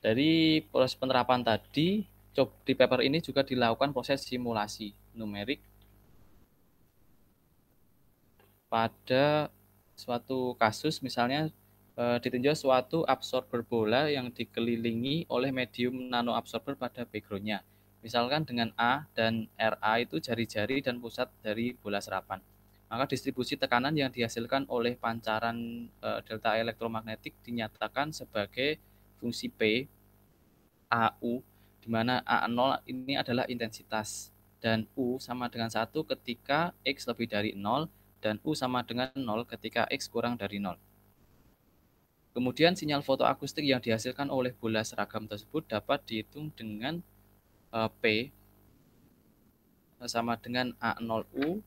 dari proses penerapan tadi di paper ini juga dilakukan proses simulasi numerik pada suatu kasus, misalnya ditinjau suatu absorber bola yang dikelilingi oleh medium nanoabsorber pada background-nya. Misalkan dengan A dan RA itu jari-jari dan pusat dari bola serapan. Maka distribusi tekanan yang dihasilkan oleh pancaran delta elektromagnetik dinyatakan sebagai fungsi P, AU, di mana A0 ini adalah intensitas, dan U sama dengan 1 ketika X lebih dari 0, dan U sama dengan 0 ketika X kurang dari 0. Kemudian sinyal fotoakustik yang dihasilkan oleh bola seragam tersebut dapat dihitung dengan P sama dengan A0U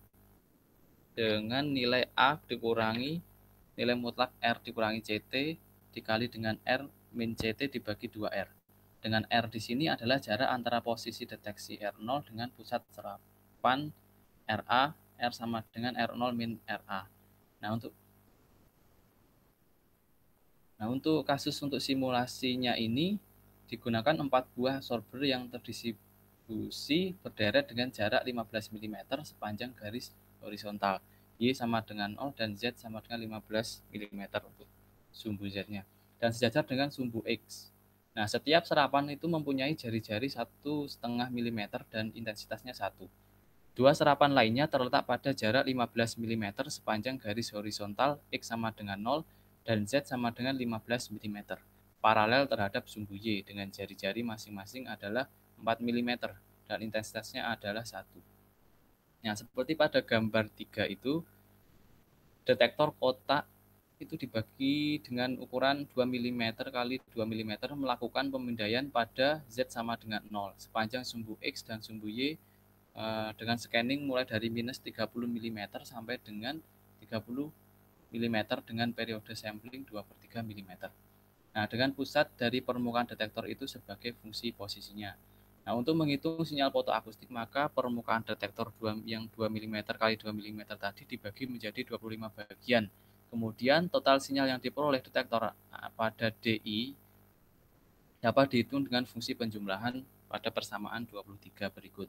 dengan nilai A dikurangi nilai mutlak R dikurangi CT dikali dengan R min CT dibagi 2R. Dengan R di sini adalah jarak antara posisi deteksi R0 dengan pusat serapan RA, R sama dengan R0 min RA. Nah, untuk kasus untuk simulasinya ini digunakan 4 buah absorber yang terdistribusi berderet dengan jarak 15 mm sepanjang garis horizontal. Y sama dengan 0 dan Z sama dengan 15 mm untuk sumbu Z-nya. Dan sejajar dengan sumbu X. Nah, setiap serapan itu mempunyai jari-jari 1,5 mm dan intensitasnya 1. Dua serapan lainnya terletak pada jarak 15 mm sepanjang garis horizontal X sama dengan 0 dan Z sama dengan 15 mm, paralel terhadap sumbu Y dengan jari-jari masing-masing adalah 4 mm dan intensitasnya adalah 1. Nah, seperti pada gambar 3 itu, detektor kotak itu dibagi dengan ukuran 2 mm kali 2 mm melakukan pemindaian pada Z sama dengan 0 sepanjang sumbu X dan sumbu Y dengan scanning mulai dari minus 30 mm sampai dengan 30 mm dengan periode sampling 2/3 mm. Nah, dengan pusat dari permukaan detektor itu sebagai fungsi posisinya. Nah, untuk menghitung sinyal fotoakustik, maka permukaan detektor yang 2 mm kali 2 mm tadi dibagi menjadi 25 bagian. Kemudian total sinyal yang diperoleh detektor pada DI dapat dihitung dengan fungsi penjumlahan pada persamaan 23 berikut.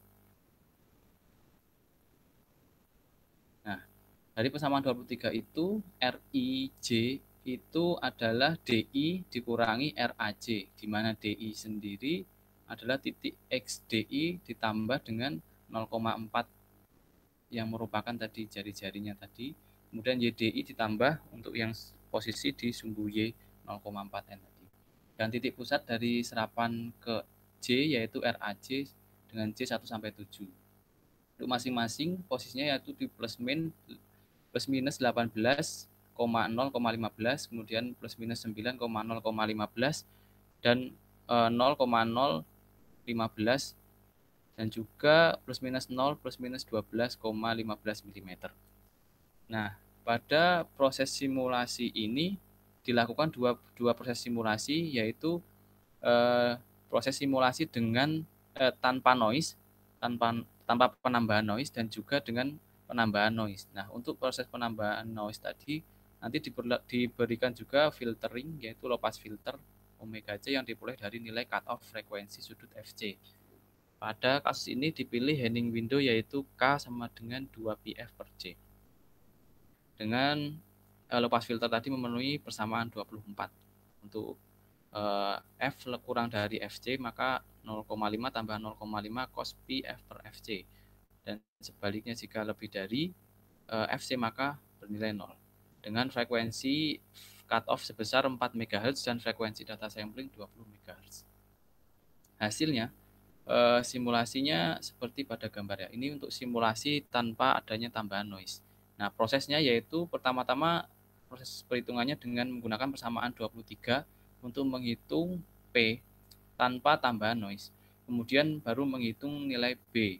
Nah, dari persamaan 23 itu RIJ itu adalah DI dikurangi RAJ, di mana DI sendiri adalah titik XDI ditambah dengan 0,4 yang merupakan tadi jari-jarinya tadi. Kemudian YDI ditambah untuk yang posisi di sumbu Y 0,4N tadi. Dan titik pusat dari serapan ke J yaitu RAJ dengan J 1 sampai 7. Untuk masing-masing posisinya yaitu di plus minus 18,0,15, kemudian plus minus 9,0,15 dan 0,015 dan juga plus minus 0 plus minus 12,15 mm. Nah, pada proses simulasi ini dilakukan dua proses simulasi, yaitu proses simulasi dengan tanpa noise, tanpa penambahan noise, dan juga dengan penambahan noise. Nah, untuk proses penambahan noise tadi nanti diberikan juga filtering, yaitu low pass filter omega C yang diperoleh dari nilai cut-off frekuensi sudut FC. Pada kasus ini dipilih Henning window yaitu K sama dengan 2πf per C. Dengan low pass filter tadi memenuhi persamaan 24. Untuk F kurang dari FC maka 0,5 tambah 0,5 cos pi F per FC. Dan sebaliknya jika lebih dari FC maka bernilai 0. Dengan frekuensi cut-off sebesar 4 MHz dan frekuensi data sampling 20 MHz. Hasilnya simulasinya seperti pada gambar ya. Ini untuk simulasi tanpa adanya tambahan noise. Nah, prosesnya yaitu pertama-tama proses perhitungannya dengan menggunakan persamaan 23 untuk menghitung P tanpa tambahan noise. Kemudian baru menghitung nilai B.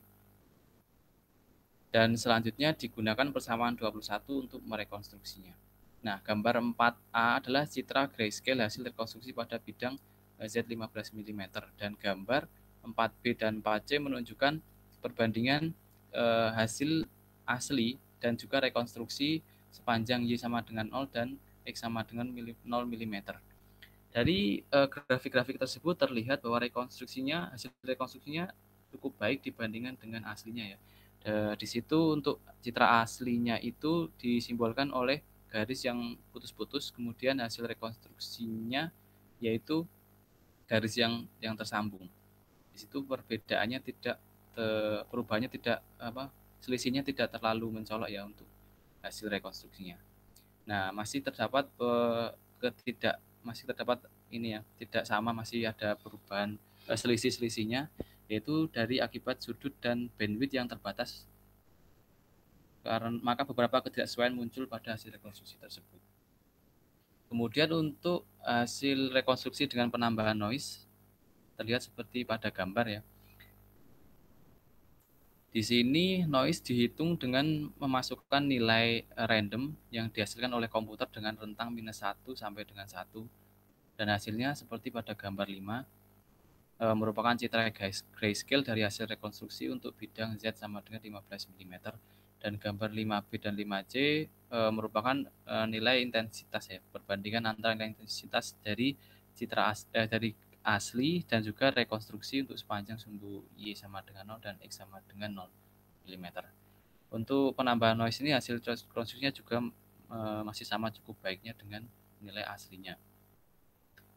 Dan selanjutnya digunakan persamaan 21 untuk merekonstruksinya. Nah, gambar 4A adalah citra grayscale hasil rekonstruksi pada bidang Z 15 mm dan gambar 4B dan 4C menunjukkan perbandingan hasil asli dan juga rekonstruksi sepanjang Y sama dengan 0 dan X sama dengan 0 mm. Dari grafik-grafik tersebut terlihat bahwa hasil rekonstruksinya cukup baik dibandingkan dengan aslinya ya. Di situ untuk citra aslinya itu disimbolkan oleh garis yang putus-putus, kemudian hasil rekonstruksinya yaitu garis yang tersambung. Di situ perbedaannya perubahannya tidak selisihnya tidak terlalu mencolok ya untuk hasil rekonstruksinya. Nah, masih terdapat ini ya, tidak sama, masih ada perubahan selisih-selisihnya, yaitu dari akibat sudut dan bandwidth yang terbatas. Maka beberapa ketidaksesuaian muncul pada hasil rekonstruksi tersebut. Kemudian untuk hasil rekonstruksi dengan penambahan noise terlihat seperti pada gambar ya. Di sini noise dihitung dengan memasukkan nilai random yang dihasilkan oleh komputer dengan rentang minus 1 sampai dengan 1. Dan hasilnya seperti pada gambar 5, merupakan citra grayscale dari hasil rekonstruksi untuk bidang Z sama dengan 15 mm. Dan gambar 5B dan 5C merupakan nilai intensitas ya, perbandingan antara nilai intensitas dari citra dari asli dan juga rekonstruksi untuk sepanjang sumbu Y sama dengan 0 dan X sama dengan 0 mm. Untuk penambahan noise ini hasil rekonstruksinya juga masih sama cukup baiknya dengan nilai aslinya.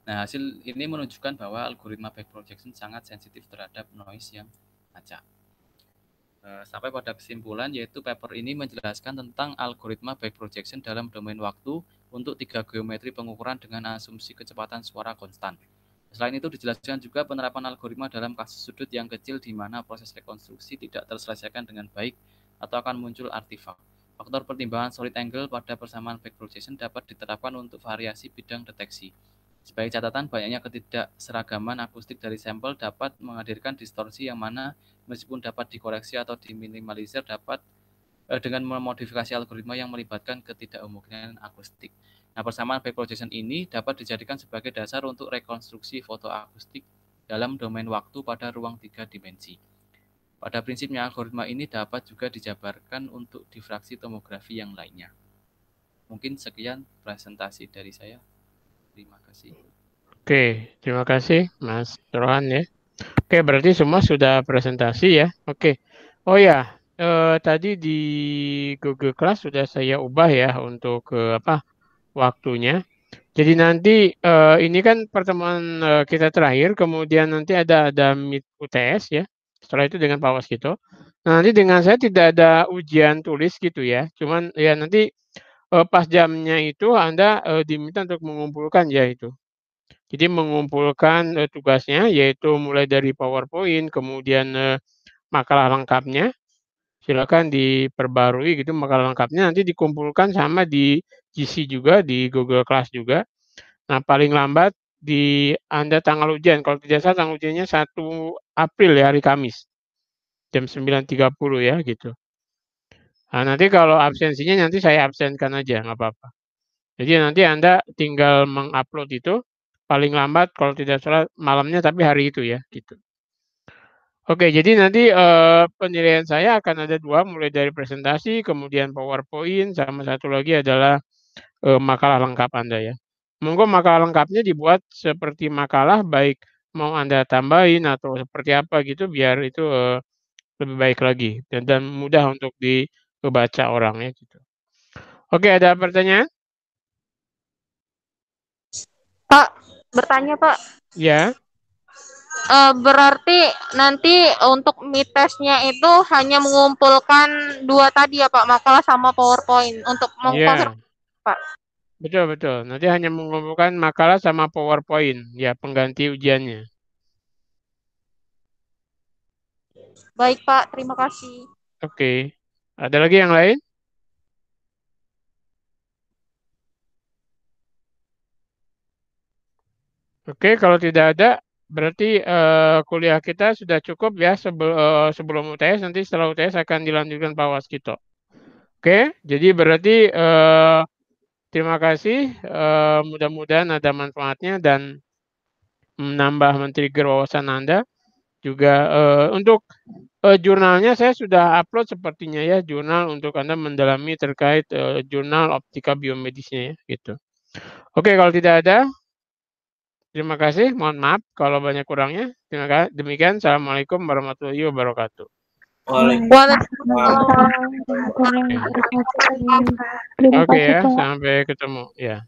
Nah, hasil ini menunjukkan bahwa algoritma back projection sangat sensitif terhadap noise yang acak. Sampai pada kesimpulan yaitu paper ini menjelaskan tentang algoritma back projection dalam domain waktu untuk 3 geometri pengukuran dengan asumsi kecepatan suara konstan. Selain itu dijelaskan juga penerapan algoritma dalam kasus sudut yang kecil di mana proses rekonstruksi tidak terselesaikan dengan baik atau akan muncul artifak. Faktor pertimbangan solid angle pada persamaan back projection dapat diterapkan untuk variasi bidang deteksi. Sebagai catatan, banyaknya ketidakseragaman akustik dari sampel dapat menghadirkan distorsi yang mana meskipun dapat dikoreksi atau diminimalisir dapat dengan memodifikasi algoritma yang melibatkan ketidakhomogenean akustik. Nah, persamaan back projection ini dapat dijadikan sebagai dasar untuk rekonstruksi foto akustik dalam domain waktu pada ruang 3 dimensi. Pada prinsipnya, algoritma ini dapat juga dijabarkan untuk difraksi tomografi yang lainnya. Mungkin sekian presentasi dari saya. Terima kasih. Oke, terima kasih Mas Rohan ya. Oke, berarti semua sudah presentasi ya. Oke. Oh ya, tadi di Google Class sudah saya ubah ya untuk waktunya. Jadi nanti ini kan pertemuan kita terakhir, kemudian nanti ada Meet UTS ya. Setelah itu dengan Pak Waskito. Nah, nanti dengan saya tidak ada ujian tulis gitu ya. Cuman ya nanti pas jamnya itu Anda diminta untuk mengumpulkan ya itu. Jadi mengumpulkan tugasnya yaitu mulai dari PowerPoint, kemudian makalah lengkapnya. Silakan diperbarui gitu makalah lengkapnya, nanti dikumpulkan sama di GC juga, di Google Class juga. Nah, paling lambat di Anda tanggal ujian, kalau tidak salah tanggal ujiannya 1 April ya, hari Kamis, jam 9.30 ya gitu. Nah, nanti kalau absensinya nanti saya absenkan aja, nggak apa-apa. Jadi nanti Anda tinggal mengupload itu, paling lambat kalau tidak salah malamnya tapi hari itu ya, gitu. Oke, jadi nanti penilaian saya akan ada 2, mulai dari presentasi, kemudian PowerPoint, sama satu lagi adalah makalah lengkap Anda ya. Monggo makalah lengkapnya dibuat seperti makalah, baik mau Anda tambahin atau seperti apa gitu, biar itu lebih baik lagi dan mudah untuk dibaca orang ya gitu. Oke, ada pertanyaan? Pak, bertanya Pak. Ya. Berarti nanti untuk meet testnya itu hanya mengumpulkan 2 tadi ya Pak, makalah sama PowerPoint untuk mengkonfirmasi Pak. Betul. Nanti hanya mengumpulkan makalah sama PowerPoint ya, pengganti ujiannya. Baik Pak, terima kasih. Oke. Ada lagi yang lain? Oke, kalau tidak ada berarti kuliah kita sudah cukup ya sebelum UTS, nanti setelah UTS akan dilanjutkan Pak Waskito. Oke, jadi berarti terima kasih, mudah-mudahan ada manfaatnya dan menambah men-trigger wawasan Anda. Juga untuk jurnalnya saya sudah upload sepertinya ya, jurnal untuk Anda mendalami terkait jurnal optika biomedisnya ya, gitu. Oke, kalau tidak ada, terima kasih, mohon maaf kalau banyak kurangnya. Demikian, Assalamualaikum warahmatullahi wabarakatuh. Waalaikumsalam. Oke ya, sampai ketemu ya.